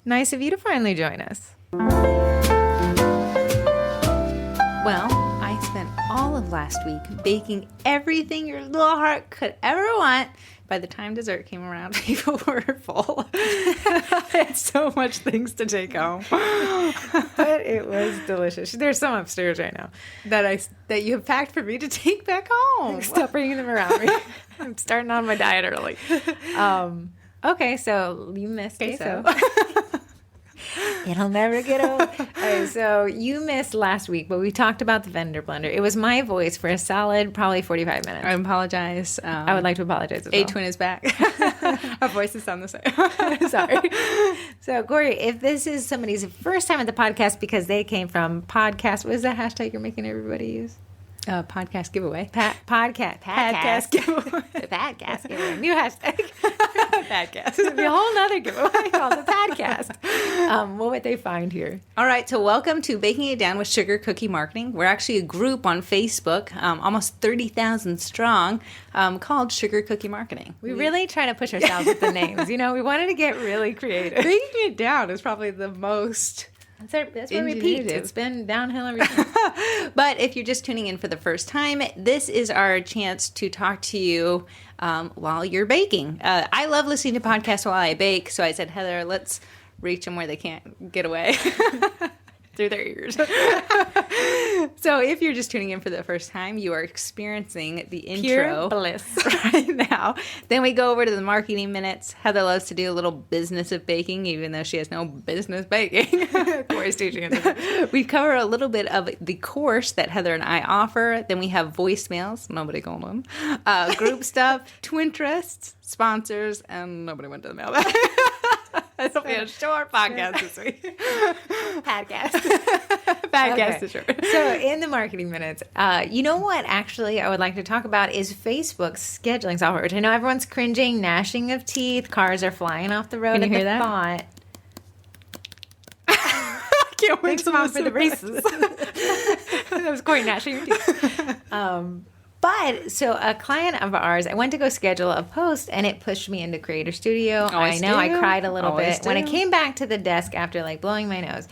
Nice of you to finally join us. Well, I spent all of last week baking everything your little heart could ever want. By the time dessert came around, people were full. I had so much things to take home. But it was delicious. There's some upstairs right now that you have packed for me to take back home. Stop bringing them around me. I'm starting on my diet early. Okay, so you missed queso. It'll never get old. All right, so you missed last week, but we talked about the vendor blender. It was my voice for a solid probably 45 minutes. I apologize. I would like to apologize as well. A-Twin is back. Our voices sound the same. Sorry. So, Corrie, if this is somebody's first time at the podcast because they came from podcast, what is that hashtag you're making everybody use? Podcast giveaway. Podcast giveaway. The podcast giveaway. New hashtag. Podcast. It'll be a whole nother giveaway called the podcast. What would they find here? All right. So welcome to Baking It Down with Sugar Cookie Marketing. We're actually a group on Facebook, almost 30,000 strong, called Sugar Cookie Marketing. We really try to push ourselves with the names. You know, we wanted to get really creative. Baking It Down is probably the most... That's where we peaked. It's been downhill ever since. But if you're just tuning in for the first time, this is our chance to talk to you while you're baking. I love listening to podcasts while I bake, so I said, Heather, let's reach them where they can't get away. Through their ears. So if you're just tuning in for the first time, you are experiencing the intro. Pure bliss. Right now. Then we go over to the marketing minutes. Heather loves to do a little business of baking, even though she has no business baking. Corey's teaching us. We cover a little bit of the course that Heather and I offer. Then we have voicemails. Nobody called them. Group stuff. Twinterests. Sponsors. And nobody went to the mailbag. It'll be a short podcast this week. Podcast Okay. Sure. So in the marketing minutes, you know what actually I would like to talk about is Facebook's scheduling software, which I know everyone's cringing, gnashing of teeth, cars are flying off the road. Can you hear that? Thought. I can't wait to Mom for the races. That was Corrie gnashing your teeth. But, so a client of ours, I went to go schedule a post, and it pushed me into Creator Studio. Always I know, do. I cried a little Always bit. do. When I came back to the desk after, like, blowing my nose,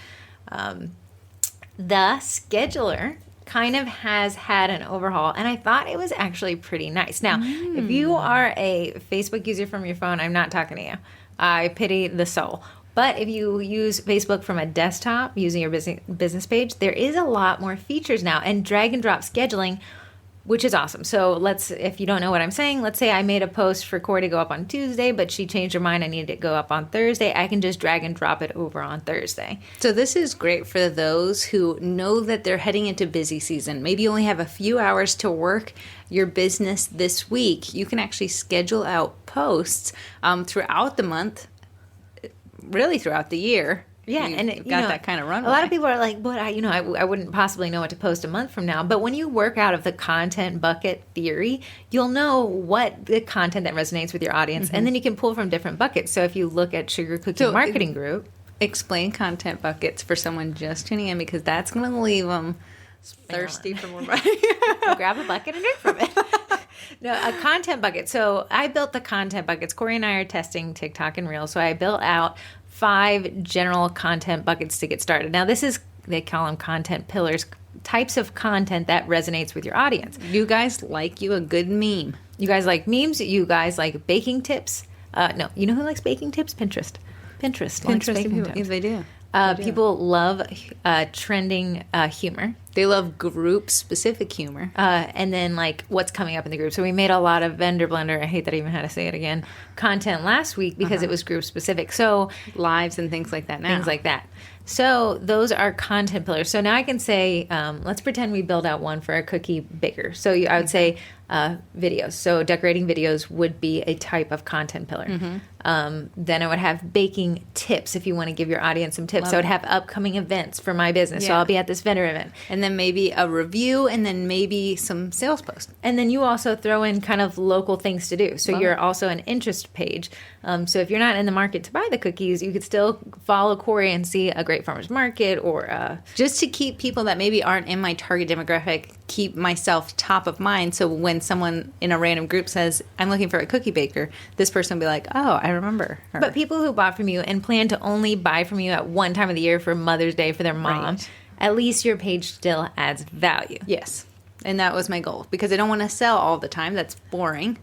the scheduler kind of has had an overhaul, and I thought it was actually pretty nice. Now, if you are a Facebook user from your phone, I'm not talking to you. I pity the soul. But if you use Facebook from a desktop using your business page, there is a lot more features now, and drag and drop scheduling, which is awesome. So if you don't know what I'm saying, let's say I made a post for Corrie to go up on Tuesday, but she changed her mind. I needed it to go up on Thursday. I can just drag and drop it over on Thursday. So this is great for those who know that they're heading into busy season. Maybe you only have a few hours to work your business this week. You can actually schedule out posts throughout the month, really throughout the year. Yeah, You've and got that kind of runway. A lot of people are like, "But I wouldn't possibly know what to post a month from now." But when you work out of the content bucket theory, you'll know what the content that resonates with your audience, and then you can pull from different buckets. So if you look at Sugar Cookie Marketing Group, explain content buckets for someone just tuning in, because that's going to leave them thirsty for more money. Go grab a bucket and drink from it. No, a content bucket. So I built the content buckets. Corrie and I are testing TikTok and Reels, so I built out 5 general content buckets to get started. Now, they call them content pillars, types of content that resonates with your audience. You guys like a good meme. You guys like memes. You guys like baking tips. No, you know who likes baking tips? Pinterest likes baking tips. Yes, they do. People love trending humor. They love group-specific humor. And then, like, what's coming up in the group. So we made a lot of vendor blender, I hate that I even had to say it again, content last week because it was group-specific. So lives and things like that now. Things like that. So those are content pillars. So now I can say, let's pretend we build out one for a cookie baker. So I would say videos. So decorating videos would be a type of content pillar. Then I would have baking tips if you want to give your audience some tips. So I would have upcoming events for my business. So I'll be at this vendor event. And and then maybe a review, and then maybe some sales posts. And then you also throw in kind of local things to do. So Love you're it. also an interest page. So if you're not in the market to buy the cookies, you could still follow Corrie and see a great farmer's market or Just to keep people that maybe aren't in my target demographic, keep myself top of mind. So when someone in a random group says, I'm looking for a cookie baker, this person will be like, oh, I remember her. But people who bought from you and plan to only buy from you at one time of the year for Mother's Day for their mom, Right. at least your page still adds value. Yes. And that was my goal, because I don't want to sell all the time. That's boring.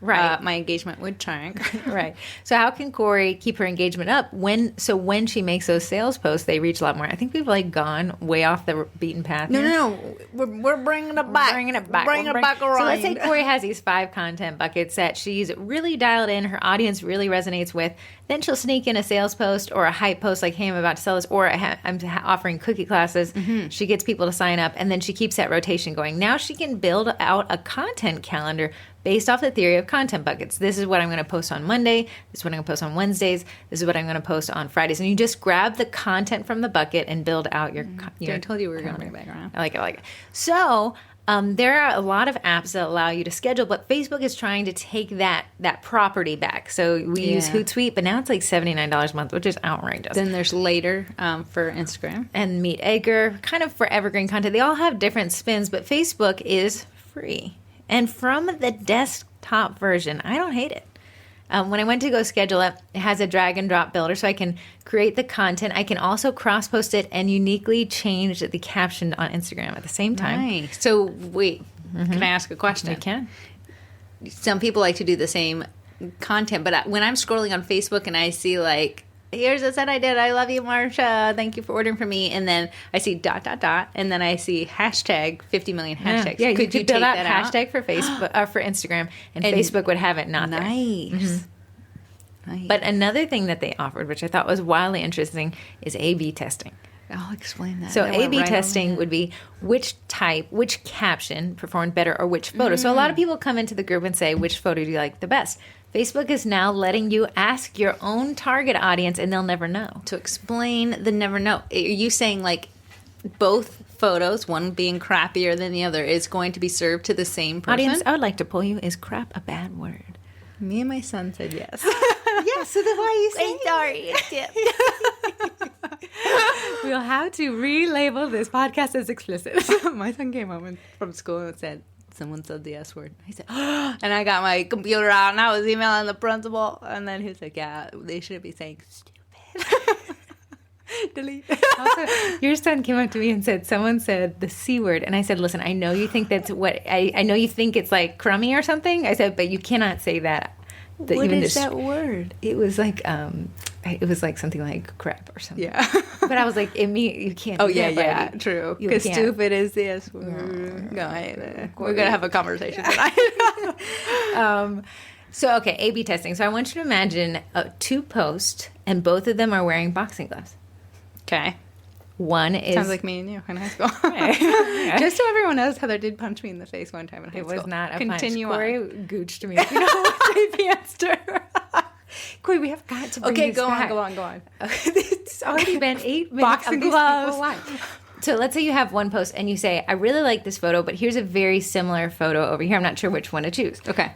Right. My engagement would tank. Right. So how can Corrie keep her engagement up when she makes those sales posts, they reach a lot more? I think we've like gone way off the beaten path. No, here. no. We're bringing it back. Bringing it back. Bringing it back around. So let's say Corrie has these 5 content buckets that she's really dialed in, her audience really resonates with. Then she'll sneak in a sales post or a hype post like, hey, I'm about to sell this, or I'm offering cookie classes. Mm-hmm. She gets people to sign up, and then she keeps that rotation going. Now she can build out a content calendar based off the theory of content buckets. This is what I'm going to post on Monday. This is what I'm going to post on Wednesdays. This is what I'm going to post on Fridays. And you just grab the content from the bucket and build out your I told you we were going to bring it back around. I like it. So there are a lot of apps that allow you to schedule, but Facebook is trying to take that property back. So we use Hootsuite, but now it's like $79 a month, which is outrageous. Then there's Later for Instagram. And Meet Acre, kind of for evergreen content. They all have different spins, but Facebook is free. And from the desktop version, I don't hate it. When I went to go schedule it, it has a drag and drop builder, so I can create the content. I can also cross post it and uniquely change the caption on Instagram at the same time. Nice. So wait, can I ask a question? You can. Some people like to do the same content, but when I'm scrolling on Facebook and I see like, here's a set I did, I love you, Marsha, thank you for ordering for me, and then I see ... and then I see hashtag 50 million hashtags. Yeah, Could you you build take out that hashtag for Facebook for Instagram, and Facebook would have it not there. Nice. Nice. But another thing that they offered, which I thought was wildly interesting, is A/B testing. I'll explain that. So That went A/B right testing over my would be which caption performed better or which photo. So a lot of people come into the group and say, which photo do you like the best? Facebook is now letting you ask your own target audience, and they'll never know. head. To explain the never know, are you saying like both photos, one being crappier than the other, is going to be served to the same person? Audience, I would like to pull you. Is crap a bad word? Me and my son said yes. Yes, so then why are you saying sorry. We'll have to relabel this podcast as explicit. My son came home from school and said, someone said the S word. I said, oh, and I got my computer out and I was emailing the principal. And then he was like, yeah, they shouldn't be saying stupid. Delete. Also, your son came up to me and said, someone said the C word. And I said, listen, I know you think that's what, I know you think it's like crummy or something. I said, but you cannot say that. What is that word? It was like something like crap or something. Yeah. But I was like, you can't. Oh, do yeah, that, yeah, buddy. true. You Because can't. stupid is the S word. We're going to have a conversation tonight. So, okay, A/B testing. So I want you to imagine 2 posts, and both of them are wearing boxing gloves. Okay. One is... Sounds like me and you in high school. Okay. Just so everyone knows, Heather did punch me in the face one time in high It school. was not a Continue punch. on. Corrie gooched me. You know what they answer? Corrie, we have got to bring Okay, this go back. on. It's already been 8 minutes Boxing of these gloves. people alive. So let's say you have one post and you say, I really like this photo, but here's a very similar photo over here. I'm not sure which one to choose. Okay.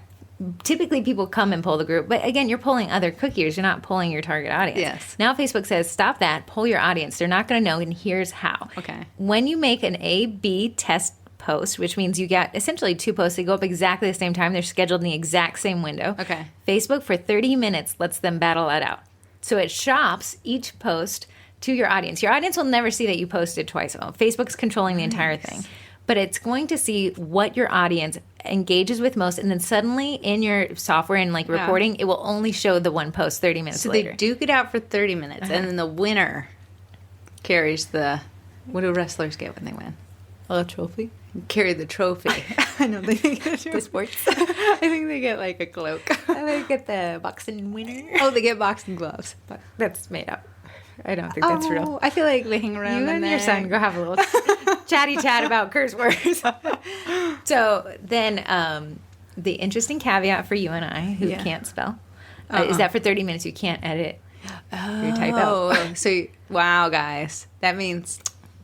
Typically, people come and pull the group. But again, you're pulling other cookies. You're not pulling your target audience. Yes. Now Facebook says, stop that. Pull your audience. They're not going to know, and here's how. Okay. When you make an A/B test post, which means you get essentially 2 posts, they go up exactly the same time. They're scheduled in the exact same window. Okay. Facebook, for 30 minutes, lets them battle that out. So it shops each post to your audience. Your audience will never see that you posted twice. Facebook's controlling the entire thing. But it's going to see what your audience engages with most, and then suddenly in your software and like reporting, it will only show the one post 30 minutes So later. they duke it out for 30 minutes, and then the winner carries the... What do wrestlers get when they win? A trophy? Carry the trophy. I know they get a trophy. The sports? I think they get like a cloak. They get the boxing winner. Oh, they get boxing gloves. But that's made up. I don't think that's real. I feel like they hang around You the and your neck. son go have a little chatty chat about curse words. So then the interesting caveat for you and I who can't spell is that for 30 minutes you can't edit your typo. Oh, so wow, guys. That means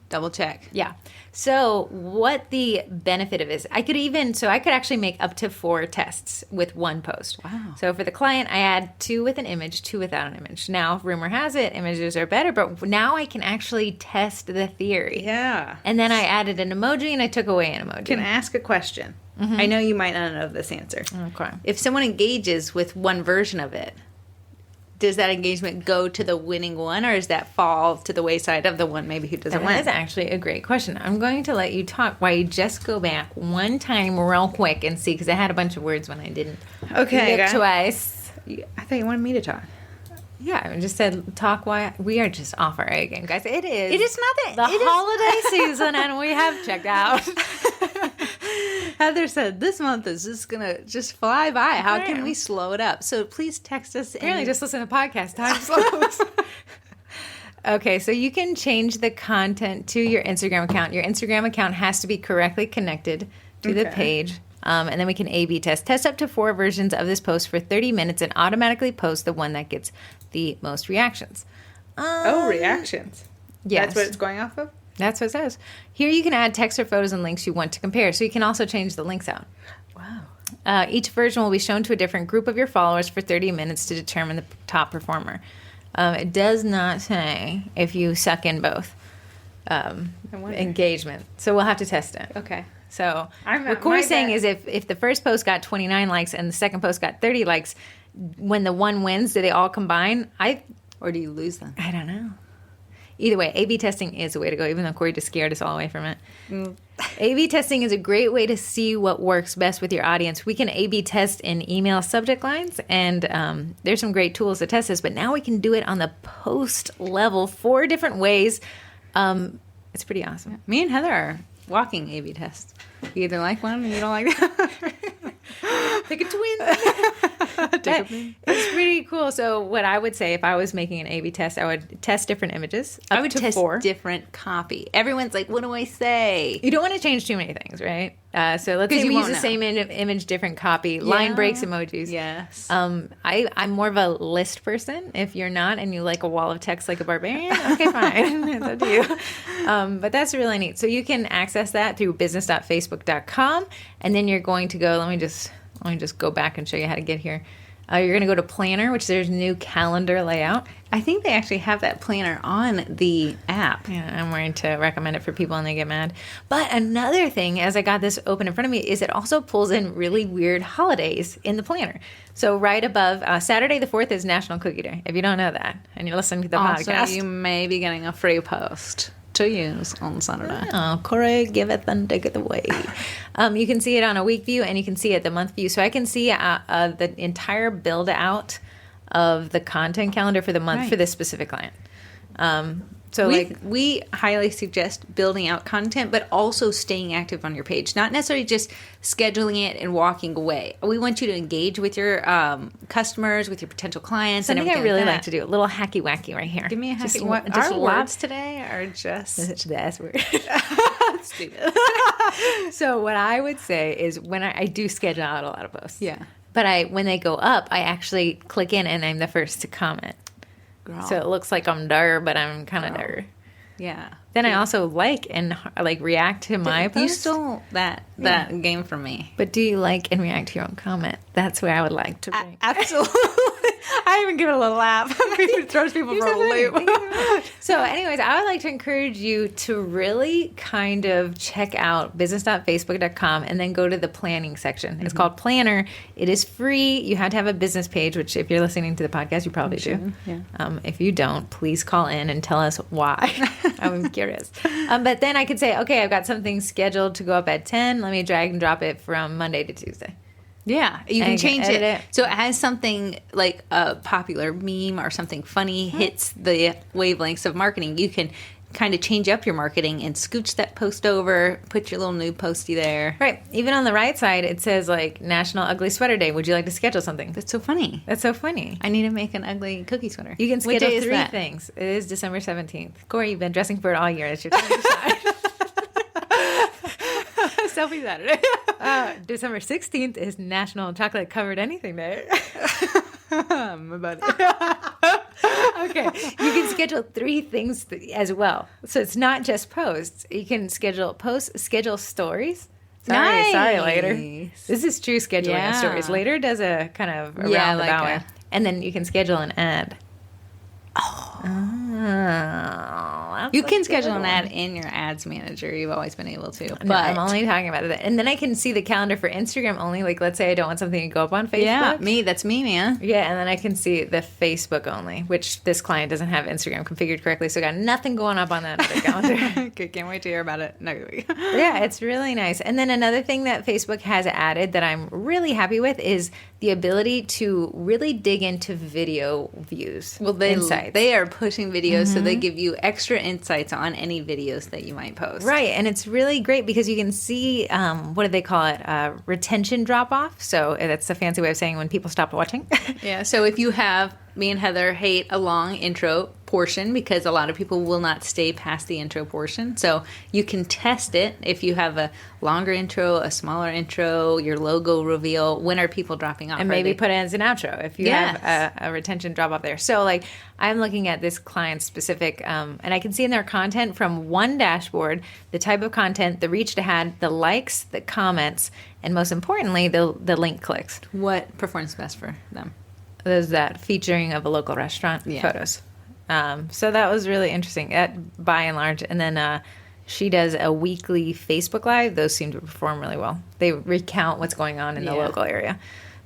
Double check. Yeah. So what the benefit of is, I could actually make up to 4 tests with one post. Wow. So for the client, I add 2 with an image, 2 without an image. Now, rumor has it, images are better, but now I can actually test the theory. Yeah. And then I added an emoji and I took away an emoji. Can I ask a question? I know you might not know this answer. Okay. If someone engages with one version of it, does that engagement go to the winning one, or does that fall to the wayside of the one maybe who doesn't win? That is actually a great question. I'm going to let you talk while you just go back one time real quick and see, because I had a bunch of words when I didn't. Okay. Look twice. I thought you wanted me to talk. Yeah, I just said talk why we are just off our A game, guys. It is. It is not the holiday season, and we have checked out. Heather said this month is just gonna just fly by. How can we slow it up? So please text us. Apparently, just listen to podcasts. Time slows. Okay, so you can change the content to your Instagram account. Your Instagram account has to be correctly connected to the page. And then we can A/B test. Test up to 4 versions of this post for 30 minutes and automatically post the one that gets the most reactions. Reactions. Yes. That's what it's going off of? That's what it says. Here you can add text or photos and links you want to compare. So you can also change the links out. Wow. Each version will be shown to a different group of your followers for 30 minutes to determine the top performer. It does not say if you suck in both engagement. So we'll have to test it. Okay. So what Corey's saying is if the first post got 29 likes and the second post got 30 likes, when the one wins, do they all combine? Or do you lose them? I don't know. Either way, A/B testing is the way to go, even though Corey just scared us all away from it. A/B testing is a great way to see what works best with your audience. We can A/B test in email subject lines, and there's some great tools to test this, but now we can do it on the post level 4 different ways. It's pretty awesome. Yeah. Me and Heather are walking A/B tests. You either like one or you don't like the other. Pick a twin. It's pretty cool. So what I would say if I was making an A/B test, I would test different images. I would test different copy. Everyone's like, what do I say? You don't want to change too many things, right? So let's say we use the same image, different copy, line breaks, emojis. Yes. I'm more of a list person. If you're not and you like a wall of text like a barbarian, okay, fine. It's up to you. But that's really neat. So you can access that through business.facebook.com, and then you're going to go, let me just go back and show you how to get here. You're going to go to Planner, which there's new calendar layout. I think they actually have that planner on the app. Yeah, I'm going to recommend it for people and they get mad. But another thing, as I got this open in front of me, is it also pulls in really weird holidays in the planner. So right above, Saturday the 4th is National Cookie Day, if you don't know that, and you're listening to the podcast. You may be getting a free post to use on Saturday. Oh, Corrie, give it and take it away. You can see it on a week view and you can see it the month view. So I can see the entire build out of the content calendar for the month for this specific client. So we highly suggest building out content, but also staying active on your page. Not necessarily just scheduling it and walking away. We want you to engage with your customers, with your potential clients. Something I really like to do. A little hacky wacky right here. Give me a hacky. Our words today are just the S word. Stupid. So what I would say is when I do schedule out a lot of posts. Yeah. But when they go up, I actually click in and I'm the first to comment. Girl. So it looks like I'm der, but I'm kind of der. Yeah. Then I also like and react to my post. You stole that game from me. But do you like and react to your own comment? That's where I would like to bring. Absolutely. I even give it a little laugh. It throws people for a loop. So anyways, I would like to encourage you to really kind of check out business.facebook.com and then go to the planning section. It's called Planner. It is free. You have to have a business page, which if you're listening to the podcast, you probably do. Yeah. If you don't, please call in and tell us why. I'm curious. But then I could say, okay, I've got something scheduled to go up at 10. Let me drag and drop it from Monday to Tuesday. Yeah, you can change it. So as something like a popular meme or something funny hits the wavelengths of marketing, you can kind of change up your marketing and scooch that post over, put your little new posty there. Right. Even on the right side, it says like National Ugly Sweater Day. Would you like to schedule something? That's so funny. That's so funny. I need to make an ugly cookie sweater. You can schedule 3 things. It is December 17th. Corey, you've been dressing for it all year. It's your time to shine. Selfie Saturday. December 16th is National Chocolate Covered Anything Day. My buddy. Okay. You can schedule 3 things as well. So it's not just posts. You can schedule posts, schedule stories. Sorry, later. This is true scheduling of stories. Later does a kind of around the bow. And then you can schedule an ad. You can schedule an ad in your ads manager. You've always been able to. But no, I'm only talking about that. And then I can see the calendar for Instagram only. Like, let's say I don't want something to go up on Facebook. Yeah, that's me, man. Yeah, and then I can see the Facebook only, which this client doesn't have Instagram configured correctly, so got nothing going up on that other calendar. Okay, can't wait to hear about it next week. Yeah, it's really nice. And then another thing that Facebook has added that I'm really happy with is the ability to really dig into video views. Well, they are pushing videos, so they give you extra insights on any videos that you might post. Right, and it's really great because you can see, what do they call it, retention drop-off. So that's a fancy way of saying when people stop watching. Yeah, so if you have, me and Heather hate a long intro portion because a lot of people will not stay past the intro portion. So you can test it if you have a longer intro, a smaller intro, your logo reveal. When are people dropping off? And maybe put it as an outro if you have a retention drop off there. So like I'm looking at this client specific, and I can see in their content from one dashboard, the type of content, the reach to had, the likes, the comments, and most importantly, the link clicks. What performs best for them? There's that featuring of a local restaurant photos. So that was really interesting by and large. And then she does a weekly Facebook Live. Those seem to perform really well. They recount what's going on in the local area.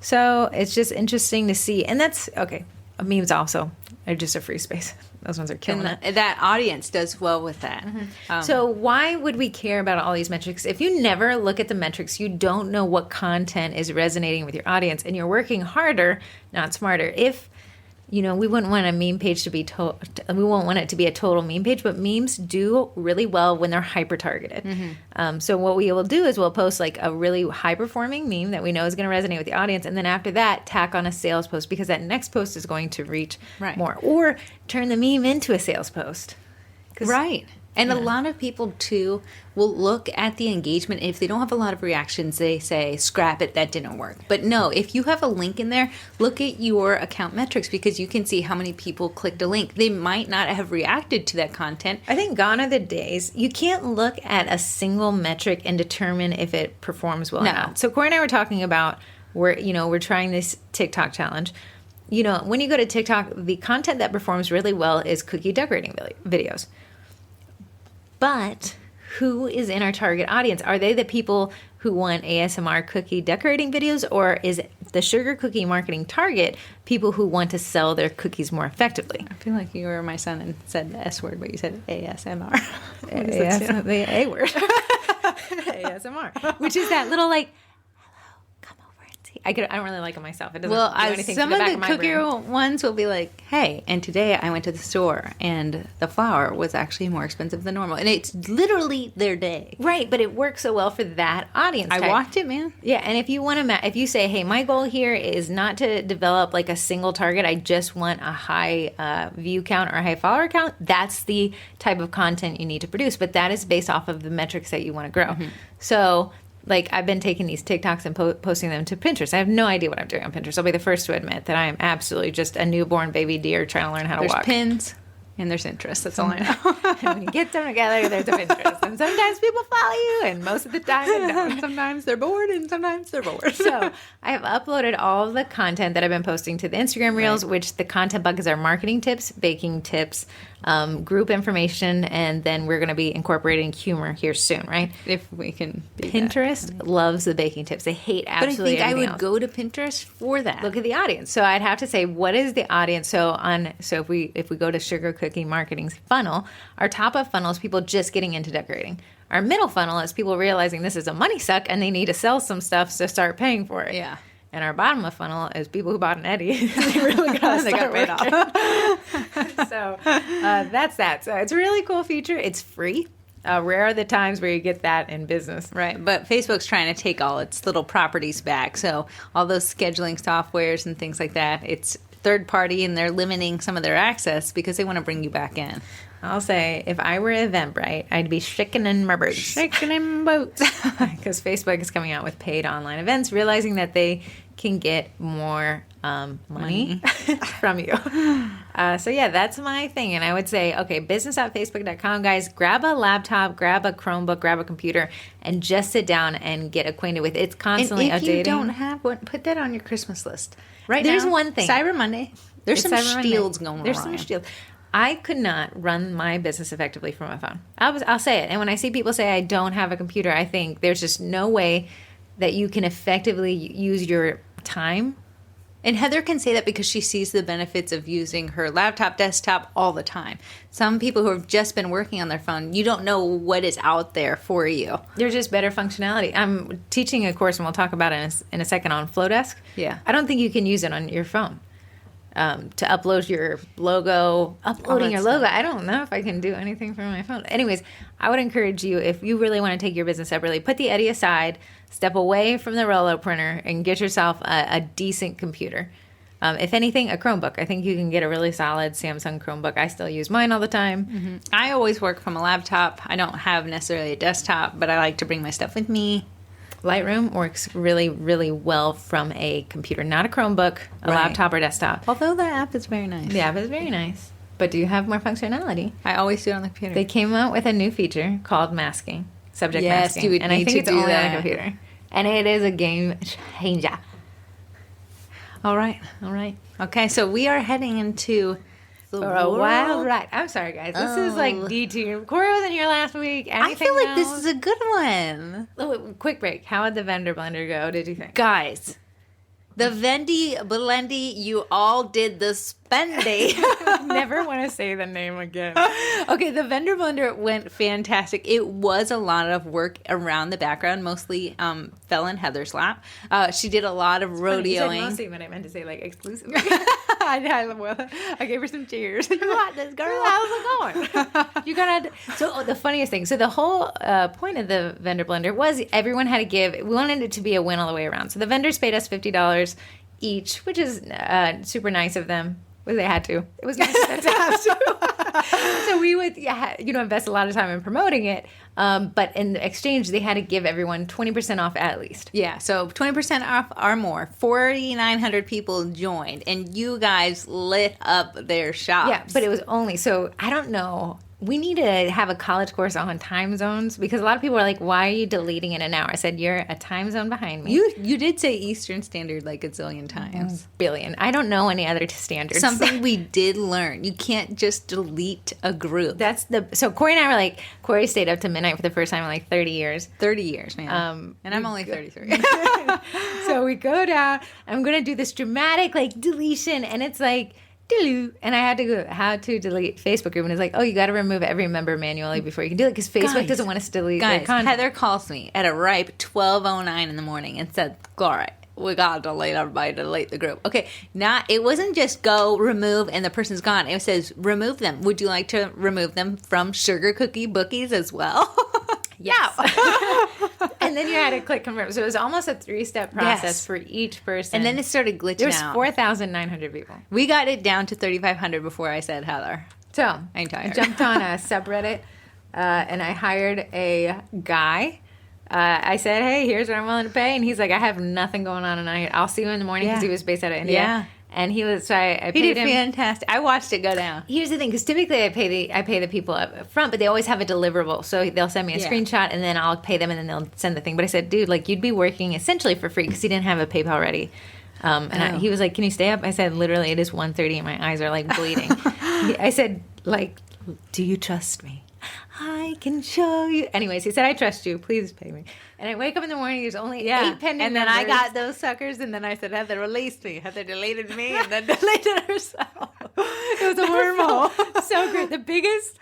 So it's just interesting to see. And that's, okay, memes also are just a free space. Those ones are killing it. That audience does well with that. Mm-hmm. So why would we care about all these metrics? If you never look at the metrics, you don't know what content is resonating with your audience, and you're working harder, not smarter. If, we wouldn't want a meme page to be we won't want it to be a total meme page, but memes do really well when they're hyper targeted. Mm-hmm. So what we will do is we'll post like a really high performing meme that we know is going to resonate with the audience, and then after that tack on a sales post because that next post is going to reach more, or turn the meme into a sales post. Right. And a lot of people, too, will look at the engagement. If they don't have a lot of reactions, they say, scrap it, that didn't work. But no, if you have a link in there, look at your account metrics because you can see how many people clicked a link. They might not have reacted to that content. I think gone are the days. You can't look at a single metric and determine if it performs well or not. So Corrie and I were talking about, we're trying this TikTok challenge. When you go to TikTok, the content that performs really well is cookie decorating videos. But who is in our target audience? Are they the people who want ASMR cookie decorating videos, or is the sugar cookie marketing target people who want to sell their cookies more effectively? I feel like you were my son and said the S word, but you said ASMR. The A word. ASMR. Which is that little like, I don't really like it myself. It doesn't do anything some to the back of the my cookie brain. ones will be like, hey, and today I went to the store and the flour was actually more expensive than normal. And it's literally their day. Right, but it works so well for that audience type. I watched it, man. Yeah, and if you want to, if you say, hey, my goal here is not to develop like a single target, I just want a high view count or a high follower count, that's the type of content you need to produce. But that is based off of the metrics that you want to grow. Mm-hmm. So like I've been taking these TikToks and posting them to Pinterest. I have no idea what I'm doing on Pinterest. I'll be the first to admit that I am absolutely just a newborn baby deer trying to learn how to walk. There's pins and there's interest. That's all I know. And when you get them together, there's a Pinterest. And sometimes people follow you, and most of the time they don't. Sometimes they're bored, and sometimes they're bored. So I have uploaded all of the content that I've been posting to the Instagram Reels, which the content buckets are marketing tips, baking tips, group information, and then we're going to be incorporating humor here soon, right? If we can do Pinterest that. loves the baking tips. They hate absolutely everything else. But I think I would else. go to Pinterest for that. Look at the audience. So I'd have to say, what is the audience? So if we go to Sugar Cookie Marketing's funnel, our top of funnel is people just getting into decorating. Our middle funnel is people realizing this is a money suck and they need to sell some stuff to start paying for it. Yeah. And our bottom of funnel is people who bought an Eddie. They really got paid off. So that's that. So it's a really cool feature. It's free. Rare are the times where you get that in business. Right. But Facebook's trying to take all its little properties back. So all those scheduling softwares and things like that, it's third party and they're limiting some of their access because they want to bring you back in. I'll say, if I were Eventbrite, I'd be shaking in my boots. Shaking in boots. Because Facebook is coming out with paid online events, realizing that they can get more money from you. So yeah, that's my thing. And I would say, okay, business.facebook.com, guys, grab a laptop, grab a Chromebook, grab a computer, and just sit down and get acquainted with it. It's constantly and if updating. you don't have one, put that on your Christmas list. Right There's now, one thing. Cyber Monday. There's some steals going on. There's some steals. I could not run my business effectively from my phone. I'll say it. And when I see people say I don't have a computer, I think there's just no way that you can effectively use your time. And Heather can say that because she sees the benefits of using her laptop, desktop all the time. Some people who have just been working on their phone, you don't know what is out there for you. There's just better functionality. I'm teaching a course, and we'll talk about it in a second, on Flodesk. Yeah. I don't think you can use it on your phone. To upload your logo, your logo. I don't know if I can do anything from my phone. Anyways, I would encourage you, if you really want to take your business separately, put the Eddie aside, step away from the Rollo printer, and get yourself a decent computer. If anything, a Chromebook. I think you can get a really solid Samsung Chromebook. I still use mine all the time. Mm-hmm. I always work from a laptop. I don't have necessarily a desktop, but I like to bring my stuff with me. Lightroom works really, really well from a computer, not a Chromebook, a laptop or desktop. Although the app is very nice. The app is very nice. But do you have more functionality? I always do it on the computer. They came out with a new feature called masking, subject Yes, masking. you would and I need think to it's do only that. on the computer. And it is a game changer. All right. Okay, so we are heading into the For a world. wild ride. I'm sorry, guys. This is like D2. Corey wasn't here last week. I feel like this is a good one. Oh, quick break. How would the vendor blender go? Did you think? Guys, the Vendy Blendy, you all did the spendy. Never want to say the name again. Okay, the vendor blender went fantastic. It was a lot of work around the background, mostly fell in Heather's lap. She did a lot of You said rodeoing. mostly, but I meant to say like exclusively. I gave her some cheers. You got this, girl. How's it going? You gotta. So the funniest thing. So the whole point of the vendor blender was everyone had to give. We wanted it to be a win all the way around. So the vendors paid us $50 each, which is super nice of them. Well, they had to. It was nice of them to have to. So we would, invest a lot of time in promoting it. But in exchange, they had to give everyone 20% off at least. Yeah, so 20% off or more. 4,900 people joined, and you guys lit up their shops. Yeah, but it was only, so I don't know. We need to have a college course on time zones because a lot of people are like, why are you deleting in an hour? I said, you're a time zone behind me. You did say Eastern Standard like a zillion times. Billion. I don't know any other standards. Something we did learn. You can't just delete a group. So Corey and I were like, Corey stayed up to midnight for the first time in like 30 years. 30 years, man. And I'm only 33. So we go down. I'm going to do this dramatic like deletion. And it's like, delete. And I had to go, how to delete Facebook group. And it's like, oh, you got to remove every member manually before you can do it because Facebook doesn't want us to delete their content. Heather calls me at a ripe 12:09 in the morning and said, Gloria, we got to delete everybody, delete the group. Okay, it wasn't just go remove and the person's gone. It says remove them. Would you like to remove them from Sugar Cookie Bookies as well? Yes. And then you had to click confirm. So it was almost a 3-step process for each person. And then it started glitching out. There's 4,900 people. We got it down to 3,500 before I said Heather. So I'm tired. I jumped on a subreddit and I hired a guy. I said, hey, here's what I'm willing to pay. And he's like, I have nothing going on tonight. I'll see you in the morning because he was based out of India. Yeah. And he was, so I He paid did him. fantastic. I watched it go down. Here's the thing, because typically I pay the people up front, but they always have a deliverable. So they'll send me a screenshot, and then I'll pay them, and then they'll send the thing. But I said, dude, like you'd be working essentially for free because he didn't have a PayPal ready. He was like, can you stay up? I said, literally, it is 1:30 and my eyes are like bleeding. I said, like, do you trust me? I can show you. Anyways, he said, I trust you. Please pay me. And I wake up in the morning, there's only 8 pending And then I numbers. got those suckers, and then I said, Heather released me. Heather deleted me, and then deleted herself. It was a wormhole. So great. The biggest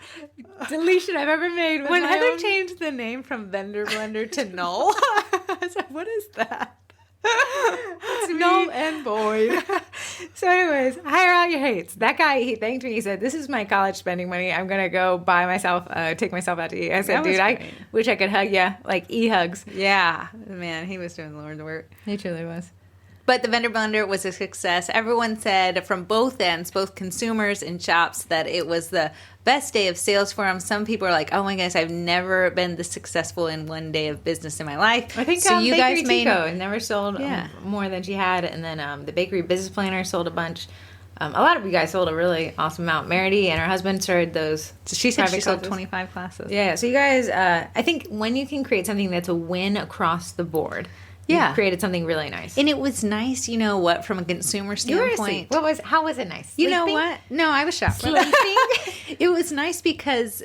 deletion I've ever made was When my Heather own... changed the name from Vendor Blender to Null, I was like, what is that? It's null and void. So anyways, hire out your hates. That guy, he thanked me. He said, this is my college spending money. I'm going to go buy myself, take myself out to eat. I said, dude, I wish I could hug you, like e-hugs. Yeah, man, he was doing the Lord's work. He truly was. But the vendor blender was a success. Everyone said from both ends, both consumers and shops, that it was the best day of sales for them. Some people are like, "Oh my gosh, I've never been this successful in one day of business in my life." I think so. You Bakery guys made Tico never sold more than she had, and then the Bakery Business Planner sold a bunch. A lot of you guys sold a really awesome amount. Meredy and her husband started those. She said she sold classes. 25 classes. Yeah, so you guys, I think when you can create something that's a win across the board, Yeah. you created something really nice. And it was nice, you know what, from a consumer standpoint. How was it nice? You know what? No, I was shocked. It was nice because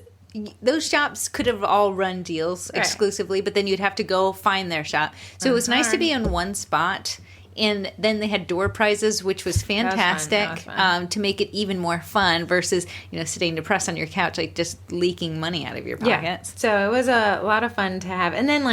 those shops could have all run deals exclusively, but then you'd have to go find their shop. So it was nice to be in one spot. And then they had door prizes, which was fantastic. That was fun. To make it even more fun versus, sitting depressed on your couch, like just leaking money out of your pockets. Yeah. So it was a lot of fun to have. And then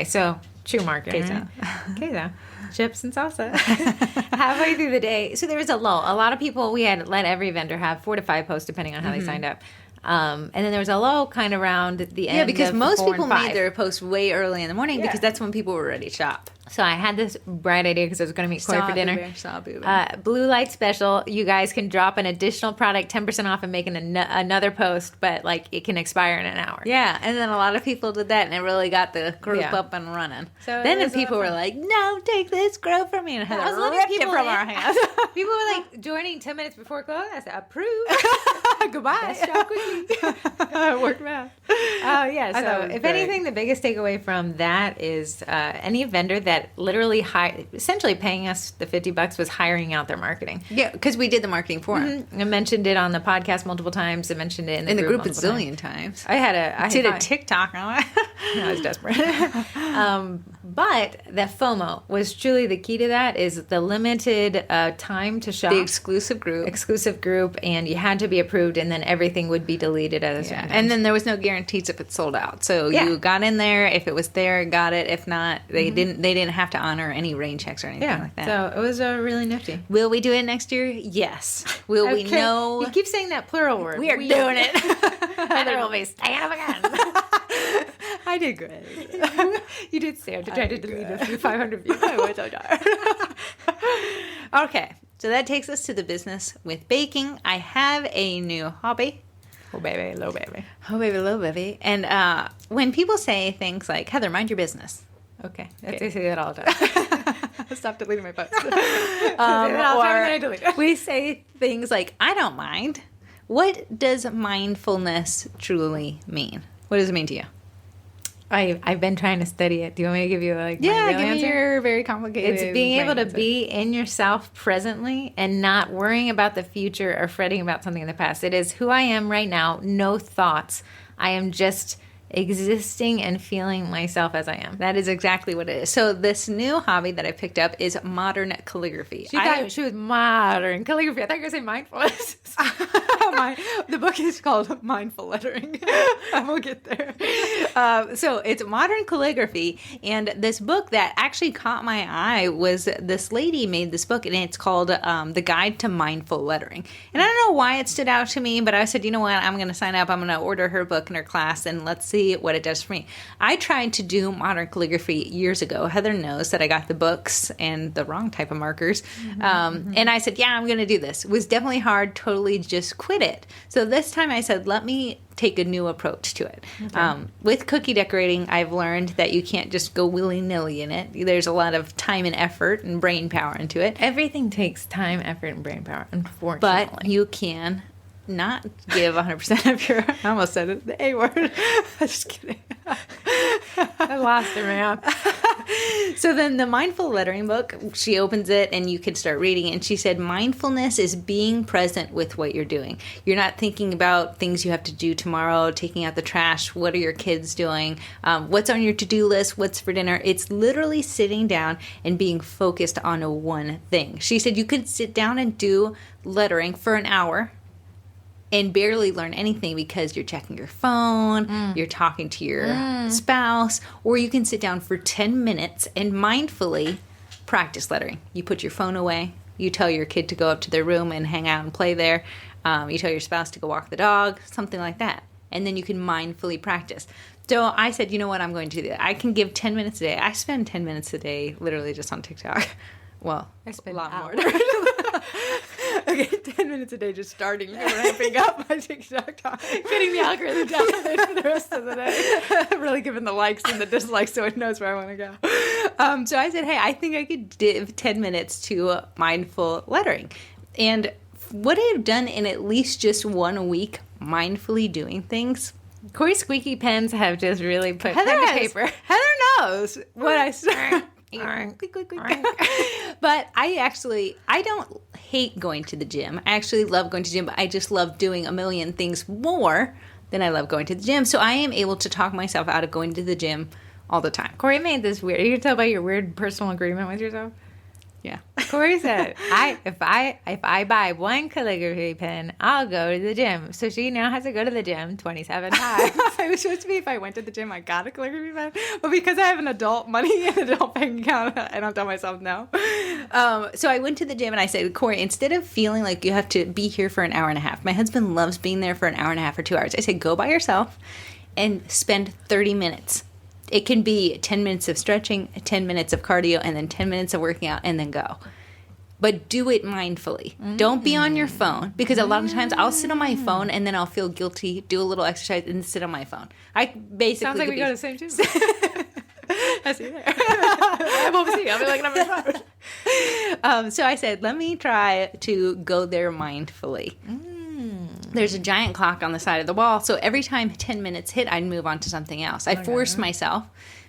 so true marketing. Queso. Queso. Chips and salsa. Halfway through the day. So there was a lull. A lot of people, we had let every vendor have 4 to 5 posts depending on how they signed up. And then there was a lull kind of around the end. Yeah, because of most 4 people and 5. made their posts way early in the morning because that's when people were ready to shop. So I had this bright idea because I was going to meet Corrie for dinner. Boo-bear. Blue light special. You guys can drop an additional product 10% off and make another post, but it can expire in an hour. Yeah, and then a lot of people did that, and it really got the group up and running. So then people were like, "No, take this grow from me," and Heather ripped it from our hands. People were joining 10 minutes before close. I said, "Approve." Goodbye. Let's shop quickly. Worked math. Oh yeah. So if anything, the biggest takeaway from that is any vendor that literally essentially paying us the $50 was hiring out their marketing. Yeah, because we did the marketing for them. I mentioned it on the podcast multiple times. I mentioned it in the group a zillion times. I did a TikTok on it. I was desperate. But the FOMO was truly the key to that. Is the limited time to shop, the exclusive group, and you had to be approved, and then everything would be deleted at a certain time. And then there was no guarantees if it sold out. So you got in there. If it was there, got it. If not, they didn't have to honor any rain checks or anything like that. So it was really nifty. Will we do it next year? Yes. Will we know? You keep saying that plural word. We are doing it. Heather will be staying up again. I did good. You did say to try to delete it through 500 views. I was so tired. Okay, so that takes us to the business with baking. I have a new hobby. Oh, baby, little baby. Oh, baby, little baby. And when people say things like, "Heather, mind your business." Okay. They say that all the time. Stop deleting my posts. Or we say things like, "I don't mind." What does mindfulness truly mean? What does it mean to you? I've been trying to study it. Do you want me to give you my real give answer? me your very complicated. It's being able to be in yourself presently and not worrying about the future or fretting about something in the past. It is who I am right now, no thoughts. I am just existing and feeling myself as I am. That is exactly what it is. So this new hobby that I picked up is modern calligraphy. She thought she was modern calligraphy. I thought you were going to say mindfulness. The book is called Mindful Lettering. We'll get there. So it's modern calligraphy, and this book that actually caught my eye was this lady made this book, and it's called The Guide to Mindful Lettering. And I don't know why it stood out to me, but I said, you know what, I'm going to sign up. I'm going to order her book and her class, and let's see what it does for me. I tried to do modern calligraphy years ago. Heather knows that I got the books and the wrong type of markers. And I said, yeah, I'm going to do this. It was definitely hard, totally just quit it. So this time I said, let me take a new approach to it. Okay. With cookie decorating, I've learned that you can't just go willy-nilly in it. There's a lot of time and effort and brain power into it. Everything takes time, effort, and brain power, unfortunately. But you can not give 100% of your... I almost said it, the A word. Just kidding. I lost it, man. So then the mindful lettering book, she opens it and you can start reading it. And she said, mindfulness is being present with what you're doing. You're not thinking about things you have to do tomorrow, taking out the trash. What are your kids doing? What's on your to-do list? What's for dinner? It's literally sitting down and being focused on one thing. She said you could sit down and do lettering for an hour and barely learn anything because you're checking your phone, you're talking to your spouse, or you can sit down for 10 minutes and mindfully practice lettering. You put your phone away, you tell your kid to go up to their room and hang out and play there, you tell your spouse to go walk the dog, something like that. And then you can mindfully practice. So I said, you know what, I'm going to do that. I can give 10 minutes a day. I spend 10 minutes a day literally just on TikTok. Well, I spend a lot more. hours. Okay, 10 minutes a day just starting and ramping up my TikTok time. Getting the algorithm down for the rest of the day. Really giving the likes and the dislikes so it knows where I want to go. So I said, hey, I think I could give 10 minutes to mindful lettering. And what I've done in at least just 1 week mindfully doing things. Corrie's squeaky pens have just really put pen to paper. Heather knows what I start. But I don't hate going to the gym. I actually love going to the gym, but I just love doing a million things more than I love going to the gym. So I am able to talk myself out of going to the gym all the time. Corrie made this weird. You can tell by your weird personal agreement with yourself. Yeah. Corrie said, if I buy one calligraphy pen, I'll go to the gym. So she now has to go to the gym 27 times. It was supposed to be if I went to the gym, I got a calligraphy pen. But because I have an adult money and adult bank account, I don't tell myself no. So I went to the gym and I said, Corrie, instead of feeling like you have to be here for an hour and a half, my husband loves being there for an hour and a half or 2 hours. I said, go by yourself and spend 30 minutes. It can be 10 minutes of stretching, 10 minutes of cardio, and then 10 minutes of working out, and then go. But do it mindfully. Don't be on your phone, because a lot of times I'll sit on my phone and then I'll feel guilty, do a little exercise, and sit on my phone. I basically Sounds like we go to the same gym. I see you there. I won't see you. I'll be looking at my phone. So I said, let me try to go there mindfully. There's a giant clock on the side of the wall, so every time 10 minutes hit, I'd move on to something else. I forced myself,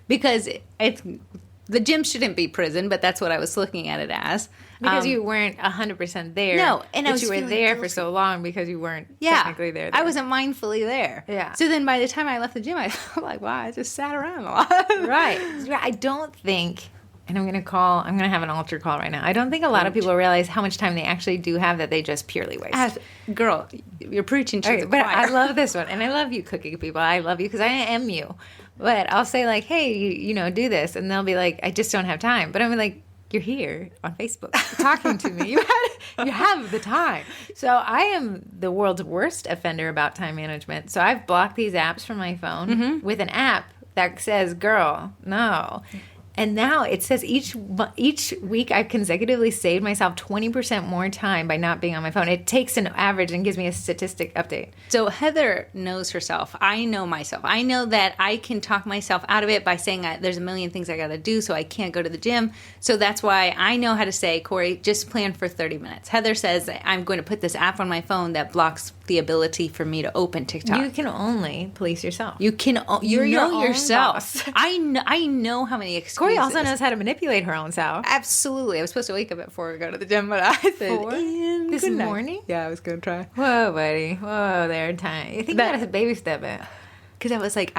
because the gym shouldn't be prison, but that's what I was looking at it as. Because you weren't 100% there. No, and I was you were feeling there guilty. for so long because you weren't technically there. I wasn't mindfully there. Yeah. So then by the time I left the gym, I felt like, wow, I just sat around a lot. Right. I don't think, and I'm going to have an altar call right now. I don't think a lot of people realize how much time they actually do have that they just purely waste. Girl, you're preaching to the But choir. I love this one. And I love you, cookie people. I love you because I am you. But I'll say like, hey, you know, do this. And they'll be like, I just don't have time. But I'm like, you're here on Facebook talking to me. You have the time. So I am the world's worst offender about time management. So I've blocked these apps from my phone with an app that says, girl, no. And now it says each week I've consecutively saved myself 20% more time by not being on my phone. It takes an average and gives me a statistic update. So Heather knows herself. I know myself. I know that I can talk myself out of it by saying there's a million things I got to do, so I can't go to the gym. So that's why I know how to say, Corrie, just plan for 30 minutes. Heather says I'm going to put this app on my phone that blocks the ability for me to open TikTok. You can only police yourself. You can. You're your know own yourself. boss. I know how many excuses. Corrie also knows how to manipulate her own self. Absolutely. I was supposed to wake up at 4 and go to the gym, but I said This morning? Yeah, I was going to try. Whoa, buddy. Whoa, there, time. You think you got to baby step it. Because I was like,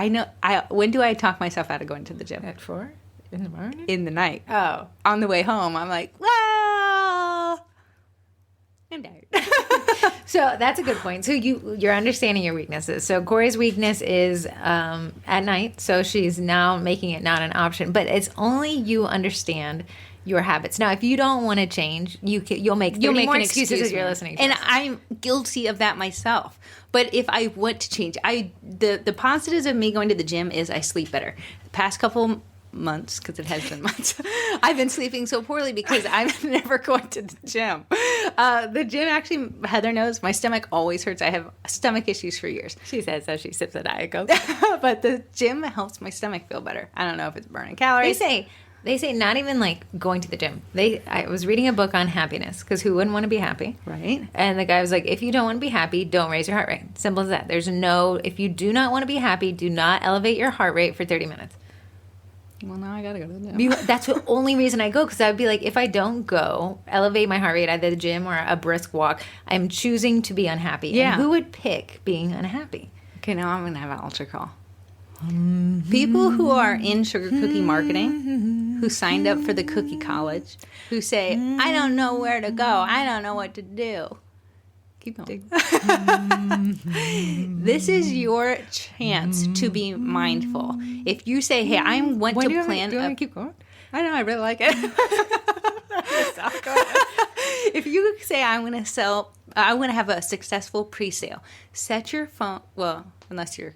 when do I talk myself out of going to the gym? At 4 in the morning? In the night. Oh. On the way home, I'm like, well, I'm tired. So that's a good point. So you're understanding your weaknesses. So Corrie's weakness is at night. So she's now making it not an option. But it's only you understand your habits. Now, if you don't want to change, you'll make more an excuses as you're more. listening to And us. I'm guilty of that myself. But if I want to change, the positives of me going to the gym is I sleep better. The past couple months, because it has been months, I've been sleeping so poorly because I'm never going to the gym. The gym, actually, Heather knows, my stomach always hurts. I have stomach issues for years. She says as she sips a Diet Coke. But the gym helps my stomach feel better. I don't know if it's burning calories. They say not even like going to the gym. I was reading a book on happiness, because who wouldn't want to be happy? Right. And the guy was like, if you don't want to be happy, don't raise your heart rate. Simple as that. If you do not want to be happy, do not elevate your heart rate for 30 minutes. Well, now I got to go to the gym. That's the only reason I go, because I'd be like, if I don't go, elevate my heart rate, either the gym or a brisk walk, I'm choosing to be unhappy. Yeah. And who would pick being unhappy? Okay, now I'm going to have an altar call. People who are in sugar cookie marketing, who signed up for the cookie college, who say, I don't know where to go, I don't know what to do. Keep going. This is your chance to be mindful. If you say, hey, I want to plan... Do you want to keep going? I know, I really like it. If you say, I want to have a successful pre-sale, set your phone, well, unless you're...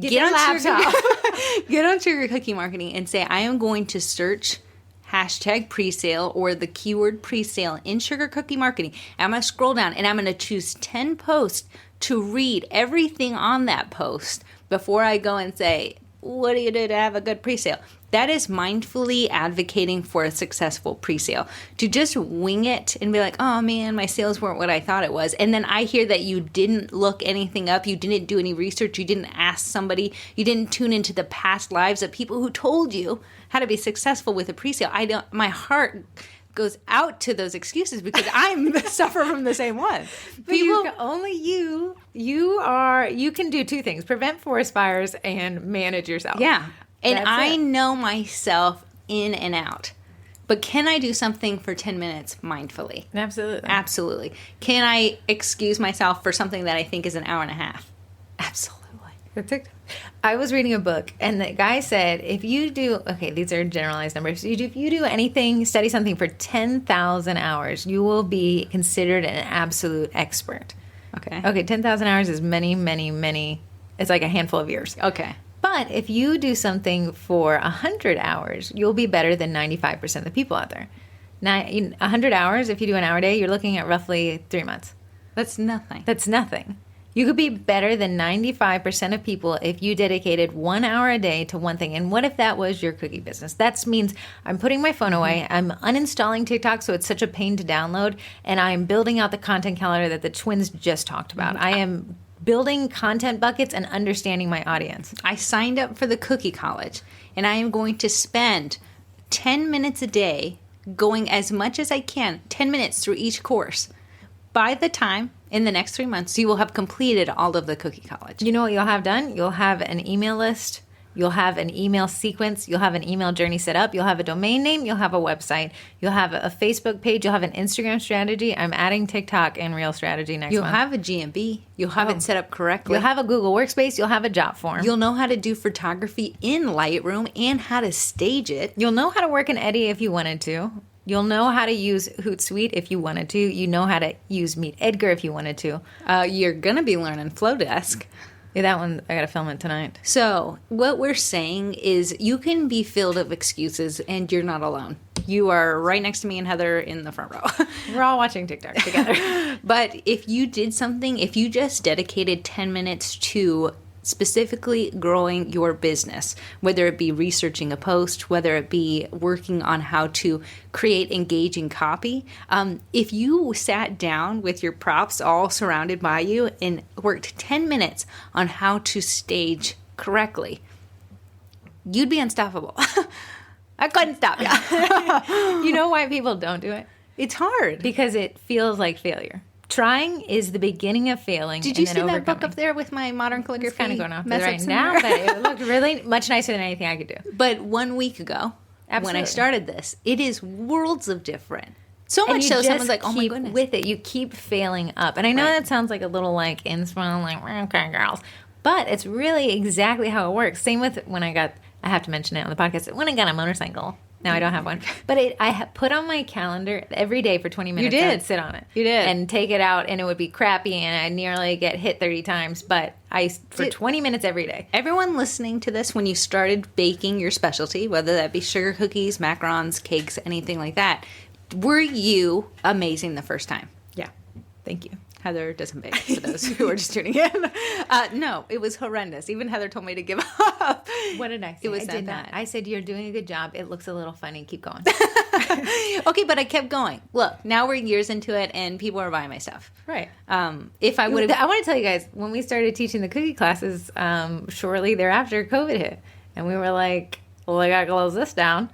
Get on sugar cookie marketing and say, I am going to search hashtag presale or the keyword presale in Sugar Cookie Marketing. I'm going to scroll down and I'm going to choose 10 posts to read everything on that post before I go and say, what do you do to have a good presale? That is mindfully advocating for a successful presale. To just wing it and be like, oh man, my sales weren't what I thought it was. And then I hear that you didn't look anything up, you didn't do any research, you didn't ask somebody, you didn't tune into the past lives of people who told you how to be successful with a presale. My heart goes out to those excuses because I'm suffer from the same one. People, you can do two things: prevent forest fires and manage yourself. Yeah. And That's I it. know myself in and out. But can I do something for 10 minutes mindfully? Absolutely. Absolutely. Can I excuse myself for something that I think is an hour and a half? Absolutely. I was reading a book, and the guy said, if you do, these are generalized numbers. If you do anything, study something for 10,000 hours, you will be considered an absolute expert. Okay. 10,000 hours is many, many, many. It's like a handful of years. Okay. But if you do something for 100 hours, you'll be better than 95% of the people out there. Now, 100 hours, if you do an hour a day, you're looking at roughly 3 months. That's nothing. That's nothing. You could be better than 95% of people if you dedicated 1 hour a day to one thing. And what if that was your cookie business? That means I'm putting my phone away. I'm uninstalling TikTok, so it's such a pain to download. And I'm building out the content calendar that the twins just talked about. I am building content buckets and understanding my audience. I signed up for the Cookie College, and I am going to spend 10 minutes a day going as much as I can, 10 minutes through each course. By the time, in the next 3 months, you will have completed all of the Cookie College. You know what you'll have done? You'll have an email list. You'll have an email sequence. You'll have an email journey set up. You'll have a domain name. You'll have a website. You'll have a Facebook page. You'll have an Instagram strategy. I'm adding TikTok and Reel strategy next You'll month. have a GMB. You'll have it set up correctly. You'll have a Google Workspace. You'll have a job form. You'll know how to do photography in Lightroom and how to stage it. You'll know how to work in Eddie if you wanted to. You'll know how to use Hootsuite if you wanted to. You know how to use Meet Edgar if you wanted to. You're going to be learning Flodesk. Yeah, that one, I got to film it tonight. So what we're saying is you can be filled of excuses and you're not alone. You are right next to me and Heather in the front row. We're all watching TikTok together. But if you did something, if you just dedicated 10 minutes to specifically growing your business, whether it be researching a post, whether it be working on how to create engaging copy, if you sat down with your props all surrounded by you and worked 10 minutes on how to stage correctly, you'd be unstoppable. I couldn't stop you. You know why people don't do it? It's hard. Because it feels like failure. Trying is the beginning of failing. Did you see that book up there with my modern calligraphy? It's kind of going off mess right ups in now, there? but it looked really much nicer than anything I could do. But 1 week ago, when I Absolutely. started this, it is worlds of different. So And much you so, just someone's like, "Oh my keep goodness!" with it. You keep failing up, and I know Right. that sounds like a little like inspo, like okay, girls, but it's really exactly how it works. Same with when I have to mention it on the podcast. When I got a motorcycle. Now I don't have one, but I put on my calendar every day for 20 minutes. did. I'd sit on it. You did. And take it out, and it would be crappy, and I'd nearly get hit 30 times. But for 20 minutes every day. Everyone listening to this, when you started baking your specialty, whether that be sugar cookies, macarons, cakes, anything like that, were you amazing the first time? Yeah. Thank you. Heather doesn't bake, for those who are just tuning in. No, it was horrendous. Even Heather told me to give up. What did I say? It was I that did bad. not. I said, you're doing a good job. It looks a little funny. Keep going. Okay, but I kept going. Look, now we're years into it, and people are buying my stuff. Right. If I would have... I want to tell you guys, when we started teaching the cookie classes, shortly thereafter, COVID hit. And we were like, well, I got to close this down.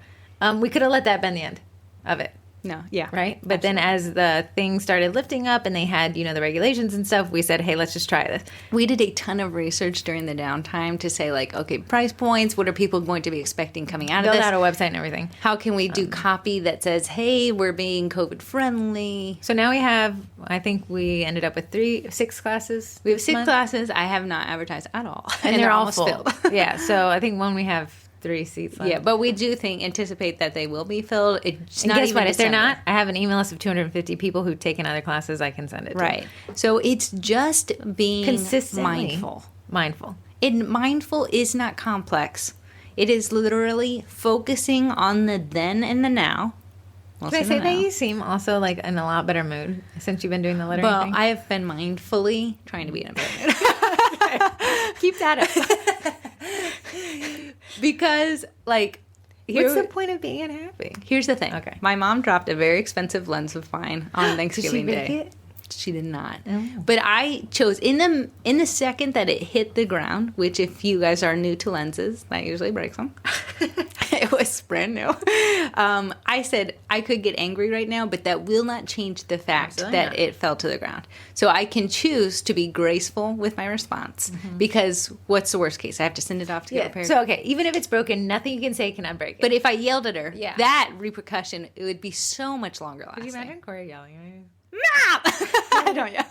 We could have let that been the end of it. No, yeah. Right. But then as the thing started lifting up and they had, the regulations and stuff, we said, hey, let's just try this. We did a ton of research during the downtime to say, like, okay, price points, what are people going to be expecting coming out of Build this? out a website and everything. How can we do copy that says, hey, we're being COVID friendly? So now we have, I think we ended up with 6 classes. We have 6 month. classes. I have not advertised at all. And they're all almost full. filled. Yeah. So I think when we have 3 seats left. Yeah, but we do anticipate that they will be filled. It's And not guess even what? If they're December. not, I have an email list of 250 people who've taken other classes. I can send it to. Right. So it's just being Consistently mindful. Mindful. And mindful is not complex. It is literally focusing on the then and the now. Can I say that you seem also like in a lot better mood since you've been doing the lettering Well, thing? I have been mindfully trying to be in a better mood. Keep that up. Because, like... What's the point of being unhappy? Here's the thing. Okay. My mom dropped a very expensive lens of mine on Thanksgiving Did she Day. break it? She did not. Oh. But I chose in the second that it hit the ground, which if you guys are new to lenses, that usually breaks them. It was brand new. I said I could get angry right now, but that will not change the fact Absolutely that not. it fell to the ground. So I can choose to be graceful with my response because what's the worst case? I have to send it off to get repaired. So, okay, even if it's broken, nothing you can say can unbreak it. But if I yelled at her, Yeah. that repercussion, it would be so much longer lasting. Could you imagine Corrie yelling at you? I don't yell.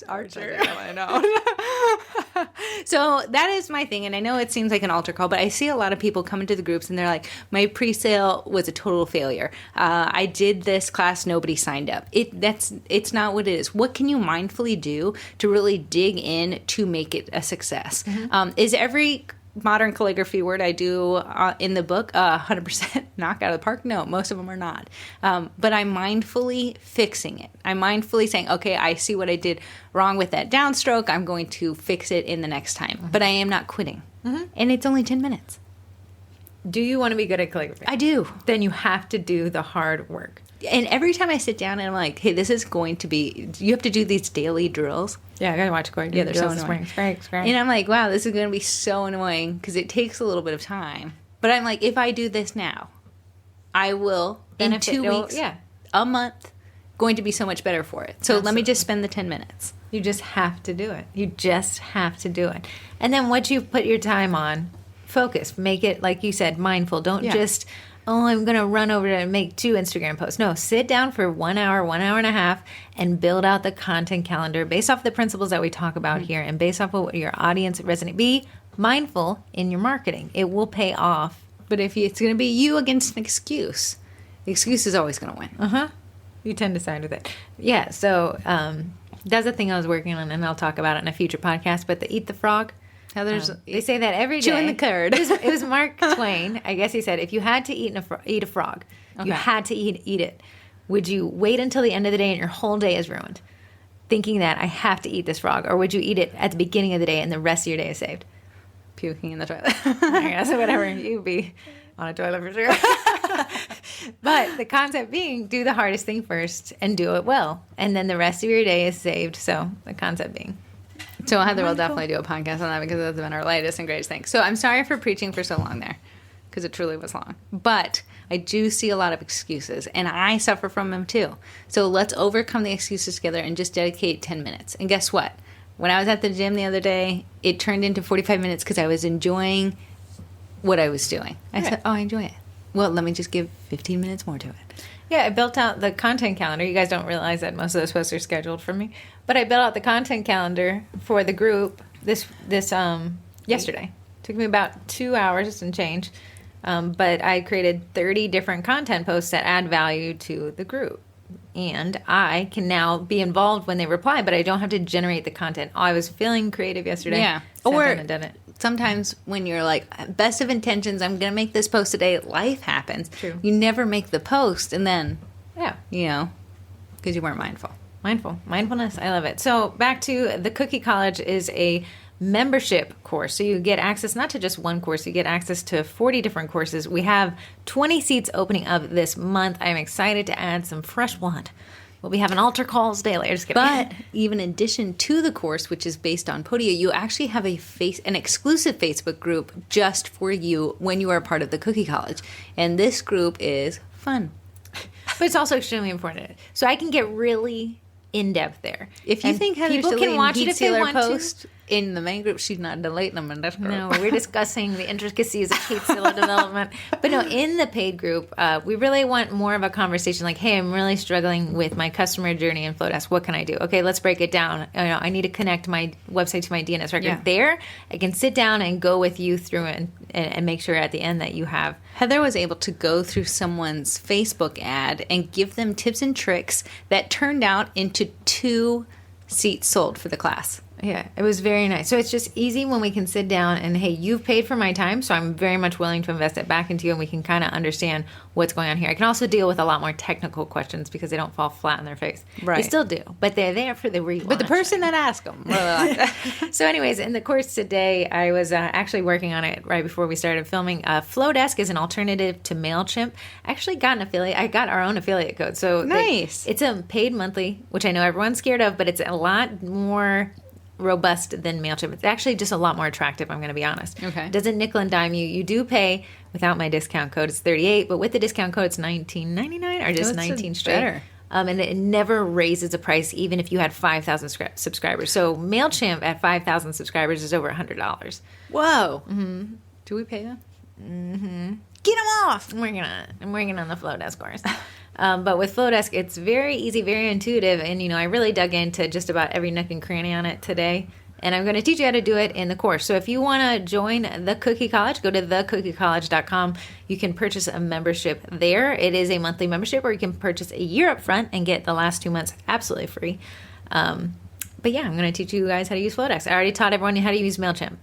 Archer. I know. So that is my thing, and I know it seems like an altar call, but I see a lot of people come into the groups and they're like, my pre-sale was a total failure. I did this class, nobody signed up. It's not what it is. What can you mindfully do to really dig in to make it a success? Is every modern calligraphy word I do in the book 100% knock out of the park? No, most of them are not. But I'm mindfully fixing it. I'm mindfully saying, okay, I see what I did wrong with that downstroke. I'm going to fix it in the next time. But I am not quitting. And it's only 10 minutes. Do you want to be good at calligraphy? I do. Then you have to do the hard work. And every time I sit down and I'm like, hey, this is going to be, you have to do these daily drills. Yeah, I gotta watch Corrie. Yeah, they're so this annoying. morning. It's great. And I'm like, wow, this is going to be so annoying because it takes a little bit of time. But I'm like, if I do this now, I will, in 2 weeks, a month, going to be so much better for it. So let me just spend the 10 minutes. You just have to do it. You just have to do it. And then once you put your time on, focus. Make it, like you said, mindful. Don't just, I'm going to run over to make 2 Instagram posts. No, sit down for 1 hour, 1 hour and a half, and build out the content calendar based off the principles that we talk about here and based off of what your audience resonate. Be mindful in your marketing. It will pay off. But if it's going to be you against an excuse, the excuse is always going to win. You tend to side with it. Yeah, so that's the thing I was working on, and I'll talk about it in a future podcast, but the Eat the Frog. They say that every day. Chewing the curd. It was Mark Twain. I guess he said, if you had to eat a frog, you had to eat it. Would you wait until the end of the day and your whole day is ruined, thinking that I have to eat this frog, or would you eat it at the beginning of the day and the rest of your day is saved? Puking in the toilet. I guess whatever, you'd be on a toilet for sure. But the concept being, do the hardest thing first and do it well, and then the rest of your day is saved. So the concept being. So Heather will definitely do a podcast on that because that's been our latest and greatest thing. So I'm sorry for preaching for so long there because it truly was long. But I do see a lot of excuses and I suffer from them too. So let's overcome the excuses together and just dedicate 10 minutes. And guess what? When I was at the gym the other day, it turned into 45 minutes because I was enjoying what I was doing. I said, I enjoy it. Well, let me just give 15 minutes more to it. Yeah, I built out the content calendar. You guys don't realize that most of those posts are scheduled for me. But I built out the content calendar for the group this yesterday. Took me about 2 hours and change. But I created 30 different content posts that add value to the group. And I can now be involved when they reply, but I don't have to generate the content. I was feeling creative yesterday. Yeah. Or and done it. Sometimes when you're like, best of intentions, I'm going to make this post today, life happens. True. You never make the post, and then, Yeah. because you weren't mindful. Mindfulness. I love it. So back to the Cookie College is a membership course. So you get access not to just one course, you get access to 40 different courses. We have 20 seats opening up this month. I'm excited to add some fresh blood. We'll be having altar calls daily. Just kidding. But even in addition to the course, which is based on Podia, you actually have an exclusive Facebook group just for you when you are part of the Cookie College. And this group is fun. But it's also extremely important. So I can get really in-depth there. If you think Heather's people can watch it if they want post in the main group, she's not deleting them in this group. No, we're discussing the intricacies of Kate Silla development. But no, in the paid group, we really want more of a conversation like, hey, I'm really struggling with my customer journey in Flodesk. What can I do? Okay, let's break it down. I need to connect my website to my DNS record. Yeah. There, I can sit down and go with you through it and make sure at the end that you have. Heather was able to go through someone's Facebook ad and give them tips and tricks that turned out into 2 seats sold for the class. Yeah, it was very nice. So it's just easy when we can sit down and, hey, you've paid for my time, so I'm very much willing to invest it back into you, and we can kind of understand what's going on here. I can also deal with a lot more technical questions because they don't fall flat in their face. Right. They still do, but they're there for the relaunch. But the person that asked them. So anyways, in the course today, I was actually working on it right before we started filming. Flodesk is an alternative to MailChimp. I actually got an affiliate. I got our own affiliate code. So nice. It's a paid monthly, which I know everyone's scared of, but it's a lot more robust than MailChimp. It's actually just a lot more attractive, I'm going to be honest. Okay. It doesn't nickel and dime you. You do pay without my discount code. It's $38, but with the discount code, it's $19.99 or just $19 straight. Better. And it never raises the price, even if you had 5,000 subscribers. So MailChimp at 5,000 subscribers is over $100. Whoa. Mm-hmm. Do we pay them? Mm-hmm. Get them off. I'm working on it. I'm working on the Flodesk course. But with Flodesk, it's very easy, very intuitive. And, I really dug into just about every nook and cranny on it today. And I'm going to teach you how to do it in the course. So if you want to join the Cookie College, go to thecookiecollege.com. You can purchase a membership there. It is a monthly membership, or you can purchase a year up front and get the last 2 months absolutely free. But yeah, I'm going to teach you guys how to use Flodesk. I already taught everyone how to use MailChimp.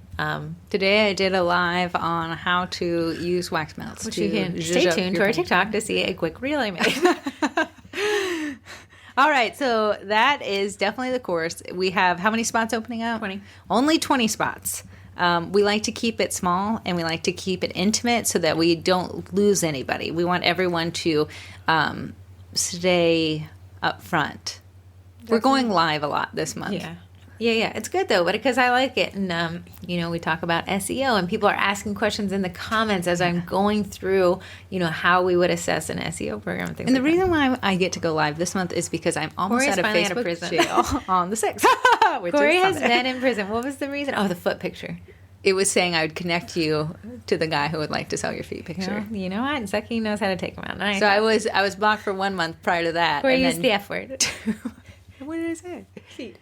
Today I did a live on how to use wax melts. Which you can stay tuned to our TikTok to see a quick reel I made. All right, so that is definitely the course. We have how many spots opening up? 20. Only 20 spots. We like to keep it small, and we like to keep it intimate so that we don't lose anybody. We want everyone to stay up front. We're going live a lot this month. Yeah. It's good though, but because I like it, and we talk about SEO, and people are asking questions in the comments as I'm going through, how we would assess an SEO program. And the reason why I get to go live this month is because I'm almost out of Facebook jail on the 6th. Corrie has been in prison. What was the reason? Oh, the foot picture. It was saying I would connect you to the guy who would like to sell your feet picture. You know what? Sucky knows how to take them out. Nice. So I was blocked for 1 month prior to that. Corrie used the F word. What did I say? Feet.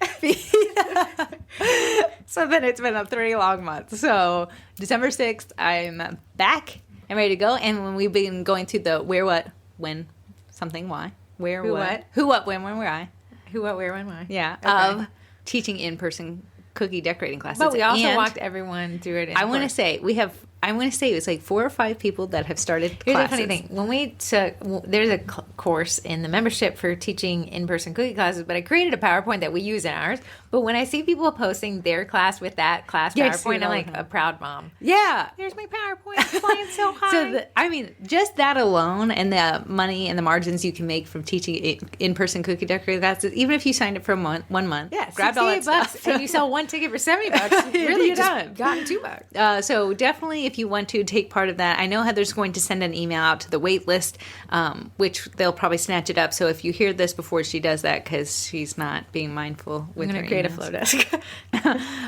So then it's been a 3 long months. So December 6th, I'm back and ready to go. And when we've been going through the where, what, when, something, why, where, Who, what, who, what, when, where, I. Who, what, where, when, why. Yeah. Okay. Of teaching in-person cookie decorating classes. But we also and walked everyone through it. I want to say it was like 4 or 5 people that have started Here's classes. the funny thing. When we took, there's a course in the membership for teaching in-person cookie classes, but I created a PowerPoint that we use in ours. But when I see people posting their class with that class PowerPoint, I'm like a proud mom. Yeah. Here's my PowerPoint. It's flying so high. So, just that alone and the money and the margins you can make from teaching in-person cookie decorating classes, even if you signed up for 1 month, grab all that stuff. And you sell one ticket for $70, really You're done. Gotten $2. So definitely if you want to take part of that, I know Heather's going to send an email out to the wait list, which they'll probably snatch it up. So if you hear this before she does that, because she's not being mindful with her I'm going to create a Flodesk.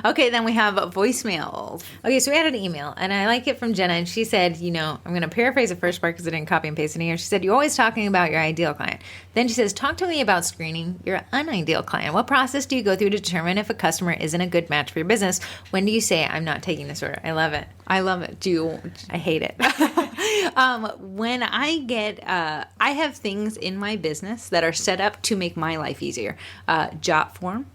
Okay, then we have voicemails. Okay, so we had an email, and I like it from Jenna, and she said, I'm going to paraphrase the first part because I didn't copy and paste it in here. She said, you're always talking about your ideal client. Then she says, talk to me about screening your unideal client. What process do you go through to determine if a customer isn't a good match for your business? When do you say, I'm not taking this order? I love it. I love it. I hate it. When I get, I have things in my business that are set up to make my life easier. Jot form.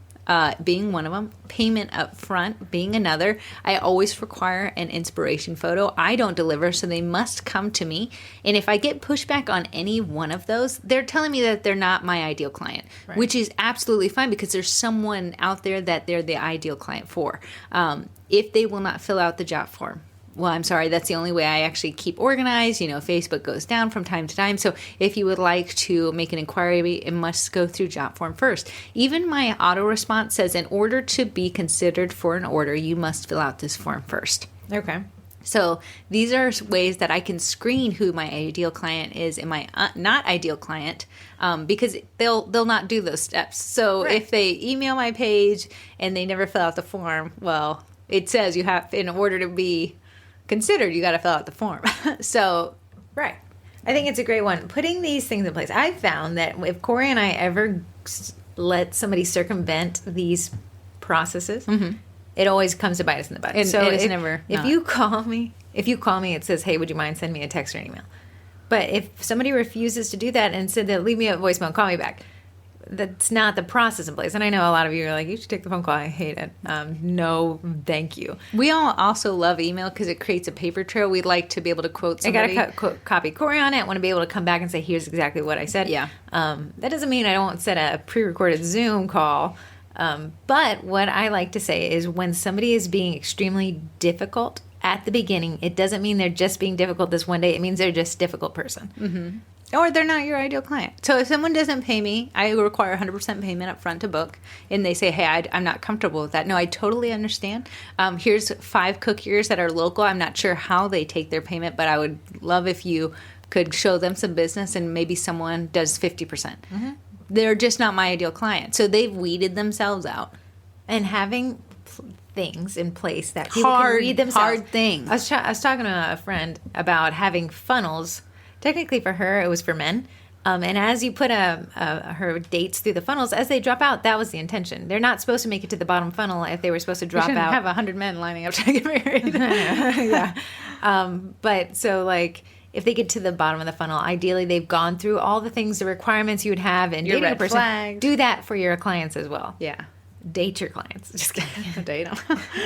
Being one of them, payment up front being another. I always require an inspiration photo. I don't deliver, so they must come to me. And if I get pushback on any one of those, they're telling me that they're not my ideal client, right. Which is absolutely fine because there's someone out there that they're the ideal client for. If they will not fill out the jot form, well, I'm sorry, that's the only way I actually keep organized. Facebook goes down from time to time. So if you would like to make an inquiry, it must go through jot form first. Even my auto response says, in order to be considered for an order, you must fill out this form first. Okay. So these are ways that I can screen who my ideal client is and my not ideal client, because they'll not do those steps. So right. If they email my page and they never fill out the form, well, it says you have, in order to be considered, you got to fill out the form. So, right. I think it's a great one. Putting these things in place. I've found that if Corrie and I ever let somebody circumvent these processes, mm-hmm. It always comes to bite us in the butt. And so it's never. If you call me, it says, "Hey, would you mind sending me a text or an email?" But if somebody refuses to do that and said that, leave me a voicemail, call me back. that's not the process in place. And I know a lot of you are like, you should take the phone call. I hate it. No, thank you. We all also love email because it creates a paper trail. We'd like to be able to quote somebody. I got to copy Corrie on it. I want to be able to come back and say, here's exactly what I said. Yeah. That doesn't mean I don't set a pre-recorded Zoom call. But what I like to say is when somebody is being extremely difficult at the beginning, it doesn't mean they're just being difficult this one day. It means they're just a difficult person. Mm-hmm. Or they're not your ideal client. So if someone doesn't pay me, I require 100% payment up front to book. And they say, hey, I'm not comfortable with that. No, I totally understand. Here's 5 cookiers that are local. I'm not sure how they take their payment, but I would love if you could show them some business and maybe someone does 50%. Mm-hmm. They're just not my ideal client. So they've weeded themselves out. And having things in place that people can read themselves. Hard things. I was talking to a friend about having funnels. Technically for her, it was for men. And as you put her dates through the funnels, as they drop out, that was the intention. They're not supposed to make it to the bottom funnel if they were supposed to drop out. Have 100 men lining up to get married. Yeah. But so like if they get to the bottom of the funnel, ideally they've gone through all the things, the requirements you would have in dating a person. Flags. Do that for your clients as well. Yeah. Date your clients. Just kidding. Date them.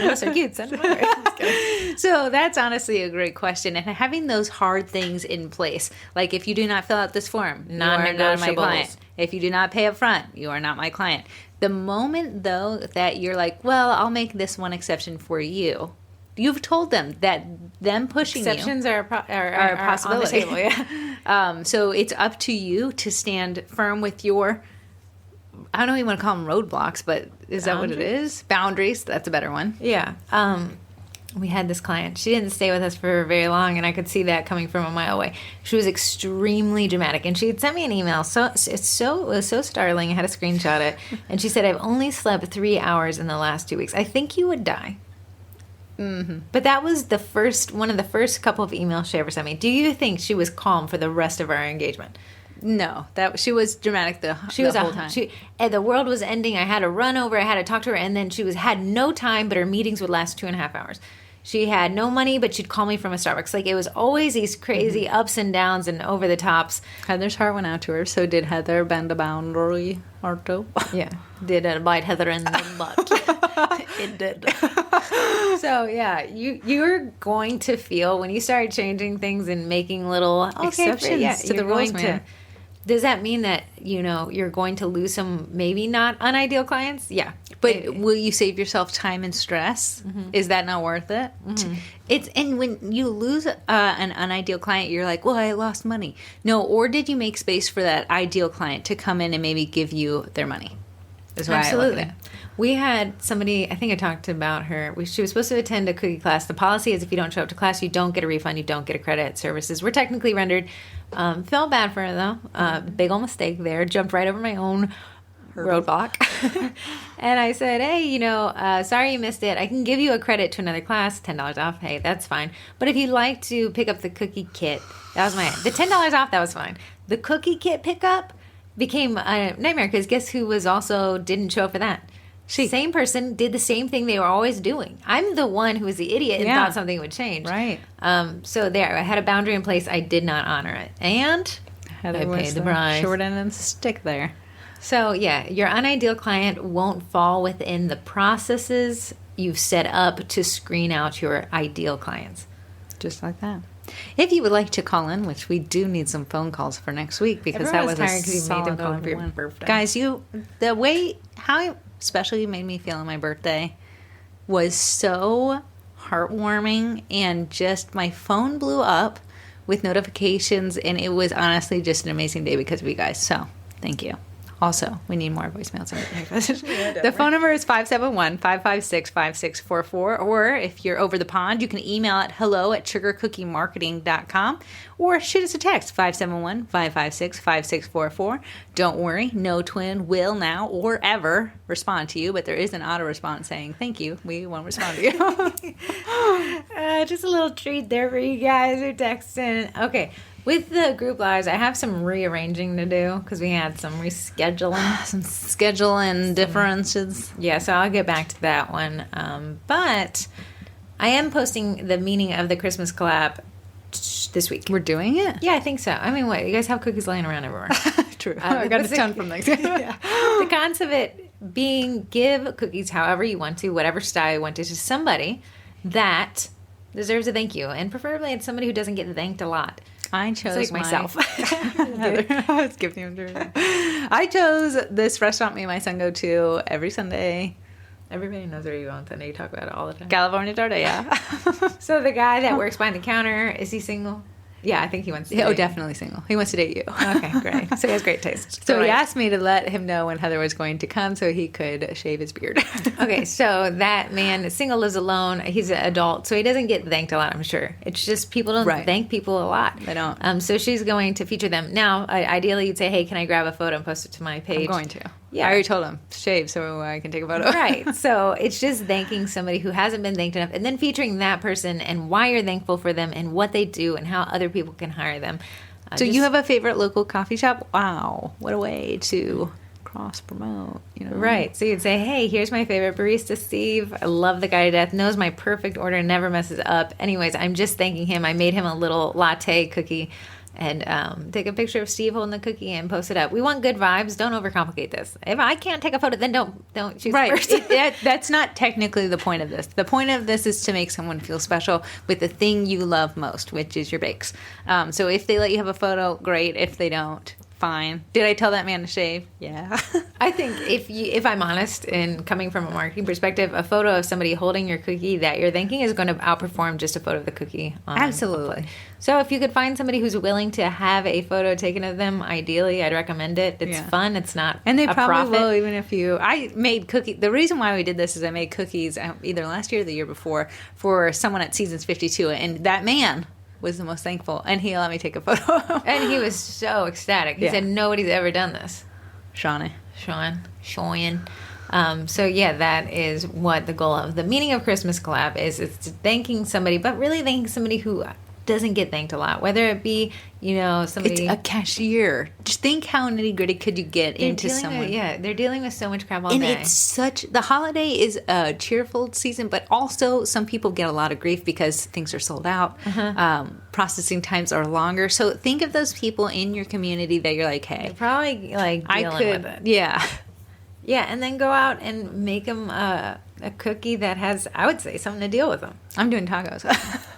Unless they're cute. Send them over. Just kidding. So that's honestly a great question. And having those hard things in place, like if you do not fill out this form, you are not my client. If you do not pay up front, you are not my client. The moment, though, that you're like, well, I'll make this one exception for you, you've told them that them pushing exceptions are a possibility. On the table, yeah. So it's up to you to stand firm with your, I don't know if you want to call them roadblocks, but is that what it is? Boundaries. That's a better one. Yeah. We had this client. She didn't stay with us for very long, and I could see that coming from a mile away. She was extremely dramatic, and she had sent me an email. It was so startling. I had to screenshot it, and she said, "I've only slept 3 hours in the last 2 weeks. I think you would die." Mm-hmm. But that was one of the first couple of emails she ever sent me. Do you think she was calm for the rest of our engagement? No, she was dramatic the whole time. The world was ending. I had to run over. I had to talk to her, and then she had no time. But her meetings would last 2.5 hours. She had no money, but she'd call me from a Starbucks. Like it was always these crazy ups and downs and over the tops. Heather's heart went out to her. So did Heather bend a boundary, Arto? Yeah, did it bite Heather in the butt? It did. So yeah, you're going to feel when you start changing things and making little exceptions to the rules, man. Does that mean that, you're going to lose some maybe not unideal clients? Yeah. But will you save yourself time and stress? Mm-hmm. Is that not worth it? Mm-hmm. And when you lose an unideal client, you're like, well, I lost money. No, or did you make space for that ideal client to come in and maybe give you their money? Is why Absolutely. I look at it. We had somebody, I think I talked about her. She was supposed to attend a cookie class. The policy is if you don't show up to class, you don't get a refund. You don't get a credit. Services were technically rendered. Felt bad for her, though. Big old mistake there. Jumped right over my own roadblock. And I said, hey, sorry you missed it. I can give you a credit to another class, $10 off. Hey, that's fine. But if you'd like to pick up the cookie kit, that was the $10 off, that was fine. The cookie kit pickup became a nightmare because guess who didn't show up for that? Same person did the same thing they were always doing. I'm the one who was the idiot and thought something would change. Right. So there, I had a boundary in place. I did not honor it. And I paid the price. Short end of the stick there. So yeah, your unideal client won't fall within the processes you've set up to screen out your ideal clients. Just like that. If you would like to call in, which we do need some phone calls for next week because Everyone that was tired because you made them call in for your birthday. Guys, how special you made me feel on my birthday was so heartwarming, and just my phone blew up with notifications, and it was honestly just an amazing day because of you guys. So thank you. Also, we need more voicemails. The phone number is 571-556-5644. Or if you're over the pond, you can email at hello@sugarcookiemarketing.com or shoot us a text, 571-556-5644. Don't worry, no twin will now or ever respond to you, but there is an auto response saying, thank you, we won't respond to you. Just a little treat there for you guys who texting. Okay. With the group lives, I have some rearranging to do because we had some rescheduling. Some scheduling differences. Yeah, so I'll get back to that one. But I am posting the meaning of the Christmas collab this week. We're doing it? Yeah, I think so. I mean, what? You guys have cookies laying around everywhere. True. I got a ton from Thanksgiving. The concept of it being give cookies however you want to, whatever style you want to somebody that deserves a thank you. And preferably it's somebody who doesn't get thanked a lot. I chose It's like myself. I was giving him to I chose this restaurant me and my son go to every Sunday. Everybody knows where you go on Sunday. You talk about it all the time. California Tortilla. So the guy that works behind the counter, is he single? Yeah, I think he wants to date. Definitely single. He wants to date you. Okay, great. So he has great taste. So he asked me to let him know when Heather was going to come so he could shave his beard. Okay, so that man is single, lives alone. He's an adult, so he doesn't get thanked a lot, I'm sure. It's just people don't thank people a lot. They don't. So she's going to feature them. Now, ideally, you'd say, hey, can I grab a photo and post it to my page? I'm going to. Yeah. I already told him, shave so I can take a photo. Right. So it's just thanking somebody who hasn't been thanked enough and then featuring that person and why you're thankful for them and what they do and how other people can hire them. So you have a favorite local coffee shop? Wow. What a way to cross promote, you know? Right. So you'd say, hey, here's my favorite barista, Steve. I love the guy to death. Knows my perfect order, never messes up. Anyways, I'm just thanking him. I made him a little latte cookie. And take a picture of Steve holding the cookie and post it up. We want good vibes. Don't overcomplicate this. If I can't take a photo, then don't choose first. That's not technically the point of this. The point of this is to make someone feel special with the thing you love most, which is your bakes. So if they let you have a photo, great. If they don't, fine. Did I tell that man to shave? Yeah. I think if I'm honest and coming from a marketing perspective, a photo of somebody holding your cookie that you're thanking is going to outperform just a photo of the cookie. Absolutely. So if you could find somebody who's willing to have a photo taken of them, ideally, I'd recommend it. It's fun. It's not and they a probably profit. will, even if you... I made cookies. The reason why we did this is I made cookies either last year or the year before for someone at Seasons 52, and that man was the most thankful, and he let me take a photo. And he was so ecstatic. He said nobody's ever done this. Sean. So yeah, that is what the goal of the meaning of Christmas collab is. It's thanking somebody, but really thanking somebody who doesn't get thanked a lot, whether it be, somebody... It's a cashier. Just think how nitty-gritty could you get into someone. They're dealing with so much crap all and day. It's the holiday is a cheerful season, but also some people get a lot of grief because things are sold out. Processing times are longer. So think of those people in your community that you're like, hey. They're probably dealing with it. Yeah. Yeah, and then go out and make them a cookie that has, I would say, something to deal with them. I'm doing tacos.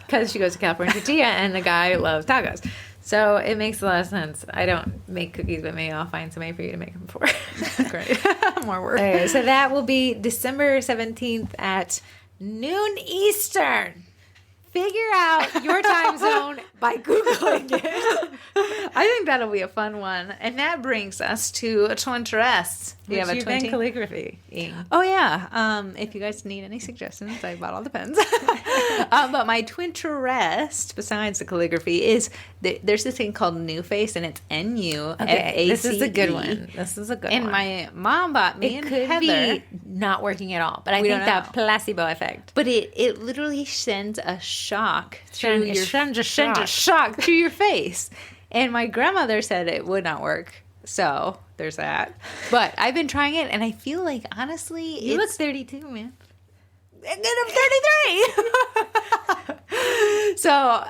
Because she goes to California Tortilla and the guy loves tacos. So it makes a lot of sense. I don't make cookies, but maybe I'll find somebody for you to make them for. Great. More work. Okay, so that will be December 17th at noon Eastern. Figure out your time zone by Googling it. I think that'll be a fun one. And that brings us to Twinterests. You have a twin calligraphy. Oh, yeah. If you guys need any suggestions, I bought all the pens. But my Twinterest, besides the calligraphy, is there's this thing called Nuface, and it's Nuface. Okay, this is a good one. And my mom bought me and Heather. Be not working at all, but I think that placebo effect. But it literally sends a shock through through your face. And my grandmother said it would not work. So there's that. But I've been trying it, and I feel like, honestly, you look 32, man. And then I'm 33. So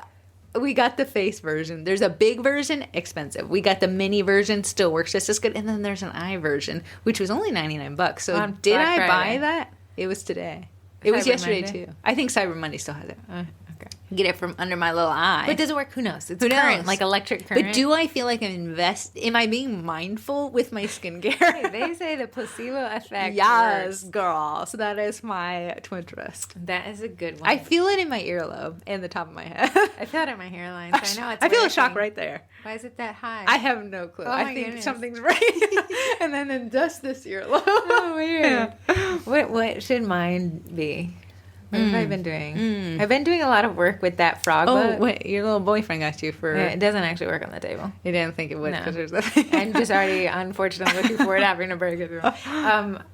we got the face version. There's a big version, expensive. We got the mini version, still works just as good. And then there's an eye version, which was only $99. So did I buy that? It was today. It was yesterday, too. I think Cyber Monday still has it. Okay. Get it from under my little eye. But does it work? Who knows? It's Who current, knows? like electric current. But do I feel like am I being mindful with my skincare? Hey, they say the placebo effect Yes, works. Girl. So that is my Twinterest. That is a good one. I feel it in my earlobe and the top of my head. I feel it in my hairline. So I know it's I feel a working. shock right there. Why is it that high? I have no clue. Oh I my think goodness. something's right. And then just this earlobe. Oh, weird. What should mine be? What have I been doing? I've been doing a lot of work with that frog book. Wait, your little boyfriend got you for... Yeah, it doesn't actually work on the table. You didn't think it would No. because there's that. I'm just already, unfortunately, looking forward to having a very good room.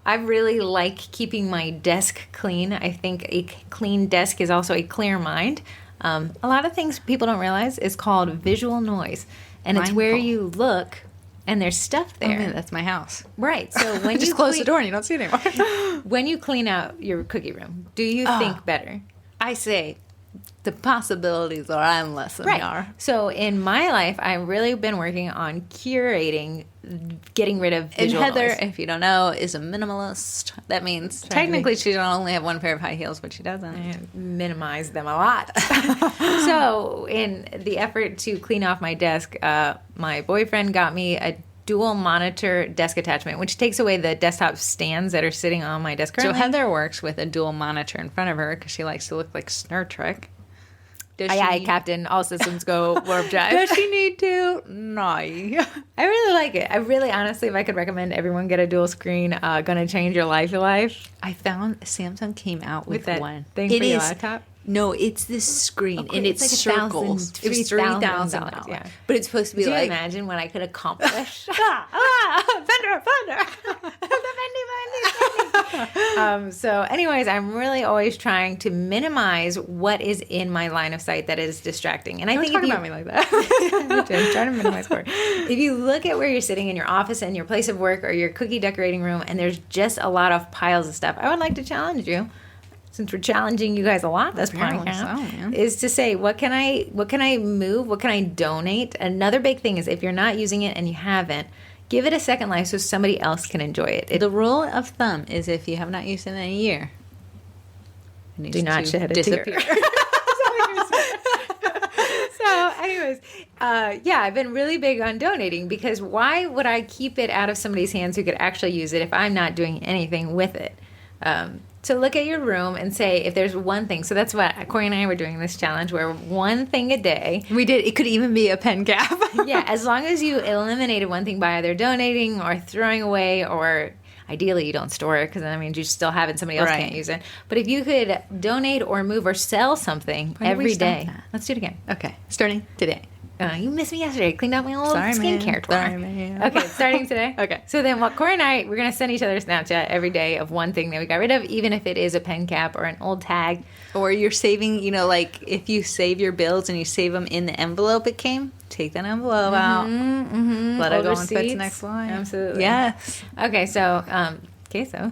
I really like keeping my desk clean. I think a clean desk is also a clear mind. A lot of things people don't realize is called visual noise. And it's where you look and there's stuff there. Oh, man, that's my house. Right. So when Just you close the door and you don't see it anymore. When you clean out your cookie room, do you think better? I say the possibilities are endless. And they are. So in my life, I've really been working on curating getting rid of And visual Heather, noise. if you don't know, is a minimalist. That means technically she don't only have one pair of high heels, but she doesn't. And minimize them a lot. So in the effort to clean off my desk, my boyfriend got me a dual monitor desk attachment, which takes away the desktop stands that are sitting on my desk So currently. Heather works with a dual monitor in front of her because she likes to look like Star Trek. Does Aye, she aye, need- Captain. All systems go. Warp drive. Does she need to? No. I really like it. I really, honestly, if I could recommend everyone get a dual screen, gonna change your life. I found Samsung came out with that one. thing It for your is- laptop. No, it's this screen and it's it's like circles. $1,000, It's $3,000, $3,000. yeah. But it's supposed to be Could you like imagine what I could accomplish? So anyways, I'm really always trying to minimize what is in my line of sight that is distracting. And I think if you, me like that. I'm trying to minimize work. If you look at where you're sitting in your office and your place of work or your cookie decorating room, and there's just a lot of piles of stuff, I would like to challenge you, since we're challenging you guys a lot this Apparently podcast, so, man. is to say, what can I move? What can I donate? Another big thing is if you're not using it and you haven't, give it a second life so somebody else can enjoy it. The rule of thumb is if you have not used it in a year, it needs Do not to shed a disappear. tear. So, anyways, yeah, I've been really big on donating because why would I keep it out of somebody's hands who could actually use it if I'm not doing anything with it? So look at your room and say if there's one thing. So that's what Corey and I were doing this challenge where one thing a day. We did. It could even be a pen cap. Yeah, as long as you eliminated one thing by either donating or throwing away, or ideally you don't store it because that means you still have it and somebody else Right. can't use it. But if you could donate or move or sell something When do we every start day. that? Let's do it again. Okay, starting today. You missed me yesterday. I cleaned out my old Sorry, man. skincare drawer. Sorry, man. Okay, starting today. Okay. So then what Corey and I, we're going to send each other a Snapchat every day of one thing that we got rid of, even if it is a pen cap or an old tag. Or you're saving, like if you save your bills and you save them in the envelope it came, take that envelope out. Mm-hmm. Let it Old go on Fit's receipts. next line. Absolutely. Yes. Okay, so queso.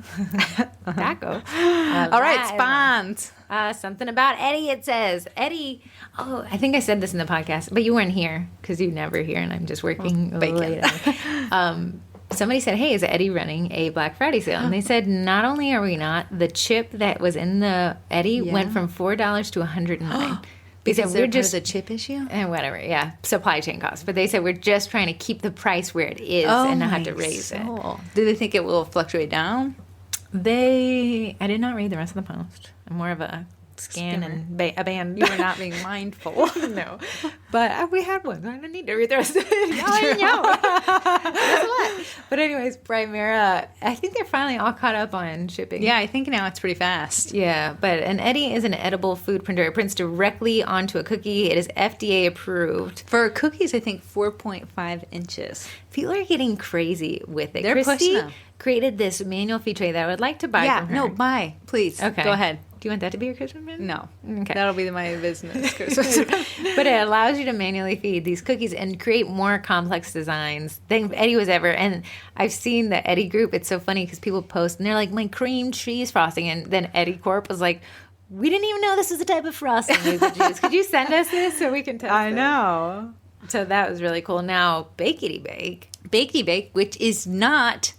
Taco. All right, spawns. Something about Eddie, it says. Eddie, I think I said this in the podcast, but you weren't here because you're never here and I'm just working late. Somebody said, hey, is Eddie running a Black Friday sale? And they said, not only are we not, the chip that was in the Eddie went from $4 to $109. They said, we're just the chip issue? and whatever, yeah, supply chain costs. But they said we're just trying to keep the price where it is and not have to raise it. Do they think it will fluctuate down? I did not read the rest of the post. I'm more of a scan and a band. You were not being mindful. No, but we had one. I don't need to read the rest of it. Now I know. Guess what? But anyways, Primera, I think they're finally all caught up on shipping. Yeah, I think now it's pretty fast. Yeah, but an Eddie is an edible food printer. It prints directly onto a cookie. It is FDA approved. For cookies, I think 4.5 inches. People are getting crazy with it. They're Christy pushing them. created this manual feed tray that I would like to buy from her. No, buy, please. Okay. Go ahead. Do you want that to be your Christmas present? No. Okay. That'll be my business. But it allows you to manually feed these cookies and create more complex designs than Eddie was ever. And I've seen the Eddie group. It's so funny because people post and they're like, my cream cheese frosting. And then Eddie Corp was like, we didn't even know this was the type of frosting we could use. Could you send us this so we can test it? know. So that was really cool. Now, Bakety Bake. Bakety Bake, which is not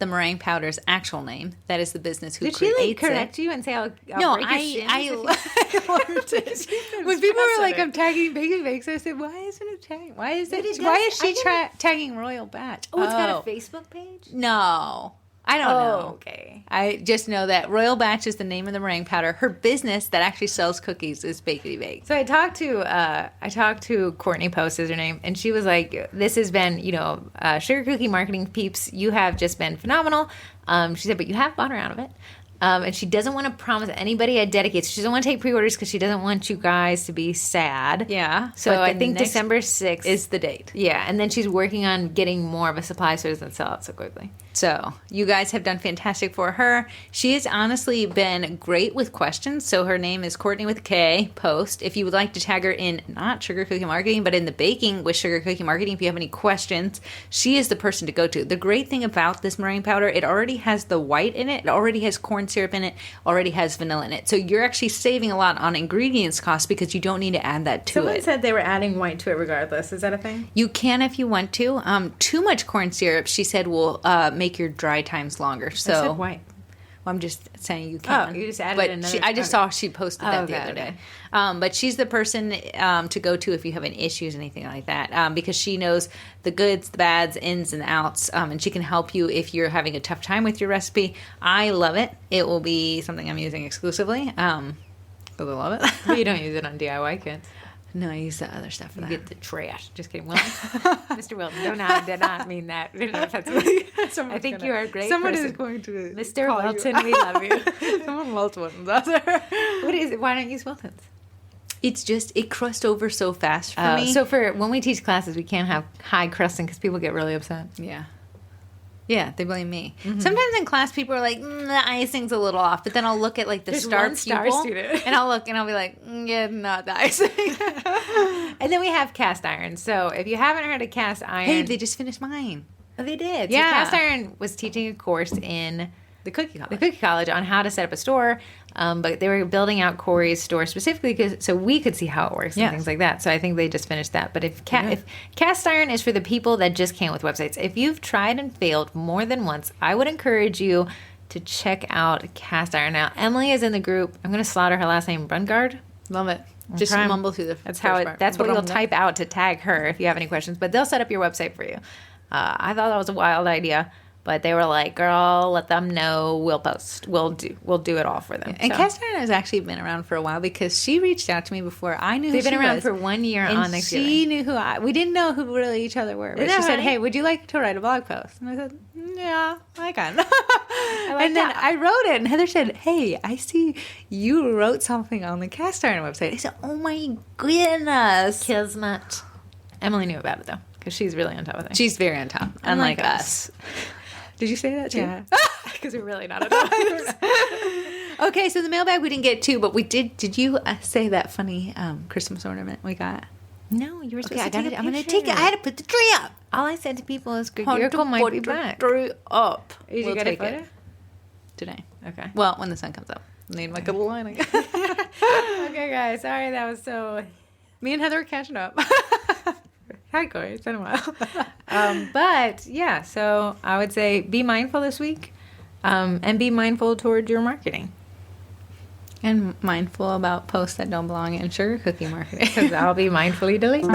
the meringue powder's actual name. That is the business who Did she creates like correct it. you and say, I'll No, break your shins I learned it. When people were like, I'm tagging Bakety Bakes, I said, why isn't it tagging? Why is But it? it Why does- is she I tagging Royal Batch? Oh, it's got a Facebook page? No, I don't know. Okay. I just know that Royal Batch is the name of the meringue powder. Her business that actually sells cookies is Bakety Bake. So I talked to Courtney Post is her name, and she was like, "This has been, sugar cookie marketing peeps. You have just been phenomenal." She said, "But you have bought her out of it." And she doesn't want to promise anybody a dedicate. She doesn't want to take pre-orders because she doesn't want you guys to be sad. Yeah. So but I the think next December 6th is the date. Yeah, and then she's working on getting more of a supply so it doesn't sell out so quickly. So you guys have done fantastic for her. She has honestly been great with questions. So her name is Courtney with a K, Post. If you would like to tag her in not Sugar Cookie Marketing, but in the baking with Sugar Cookie Marketing, if you have any questions, she is the person to go to. The great thing about this meringue powder, it already has the white in it. It already has corn syrup in it, already has vanilla in it. So you're actually saving a lot on ingredients costs because you don't need to add that to Someone it. said they were adding white to it regardless. Is that a thing? You can if you want to. Too much corn syrup, she said, will make your dry times longer. So I said white. Well, I'm just saying you can. Oh, you just added but another. I just saw she posted that the okay, other day. okay. But she's the person to go to if you have any issues, anything like that, because she knows the goods, the bads, ins and outs, and she can help you if you're having a tough time with your recipe. I love it. It will be something I'm using exclusively. But I love it. But you don't use it on DIY kits. No, I use the other stuff for You that. get the trash. Just kidding. Wilton. Mr. Wilton, did not mean that. I think you are a great Someone person. is going to Mr. call Wilton, we love you. Someone loves Wilton's out there. What is it? Why don't you use Wilton's? It's just, it crust over so fast for me. So for when we teach classes, we can't have high crusting because people get really upset. Yeah. Yeah, they blame me. Sometimes in class, people are like, the icing's a little off. But then I'll look at like the There's star one star pupil, student. and I'll look and I'll be like, yeah, not the icing. And then we have cast iron. So if you haven't heard of cast iron, Hey, they just finished mine. oh, they did. Yeah. So cast iron was teaching a course in The cookie the college. Cookie College on how to set up a store, but they were building out Corrie's store specifically so we could see how it works Yes. and things like that. So I think they just finished that. But if cast iron is for the people that just can't with websites, if you've tried and failed more than once, I would encourage you to check out cast iron. Now Emily is in the group. I'm going to slaughter her last name, Brungard. Love it. Just trying. mumble through the That's first how it. part. That's what you'll type out to tag her if you have any questions. But they'll set up your website for you. I thought that was a wild idea, but they were like, "Girl, let them know. We'll post. We'll do it all for them." And So, cast iron has actually been around for a while because she reached out to me before I knew they've who been she around was. for 1 year And on Thanksgiving. she knew we didn't know who really each other were. But Isn't she that said, right? hey, would you like to write a blog post? And I said, yeah, I can. like and then that. I wrote it, and Heather said, hey, I see you wrote something on the cast iron website. I said, oh my goodness. Kismet. Emily knew about it though, because she's really on top of things. She's very on top, unlike us. Did you say that too? Yeah, because we're really not on top of things. Okay, so the mailbag we didn't get to, but we did. Did you say that funny Christmas ornament we got? No, you were supposed Okay, to take a I'm gonna picture. take it. I had to put the tree up. All I said to people is, Gregorical might be back. Tree up. Did you We'll get a take photo? it today. Okay. Well, when the sun comes up. Need my good line again. Okay, guys. Sorry, that was so. Me and Heather are catching up. Hi, Corey. It's been a while. But yeah, so I would say be mindful this week, and be mindful toward your marketing. And mindful about posts that don't belong in sugar cookie marketing. Because I'll be mindfully deleting.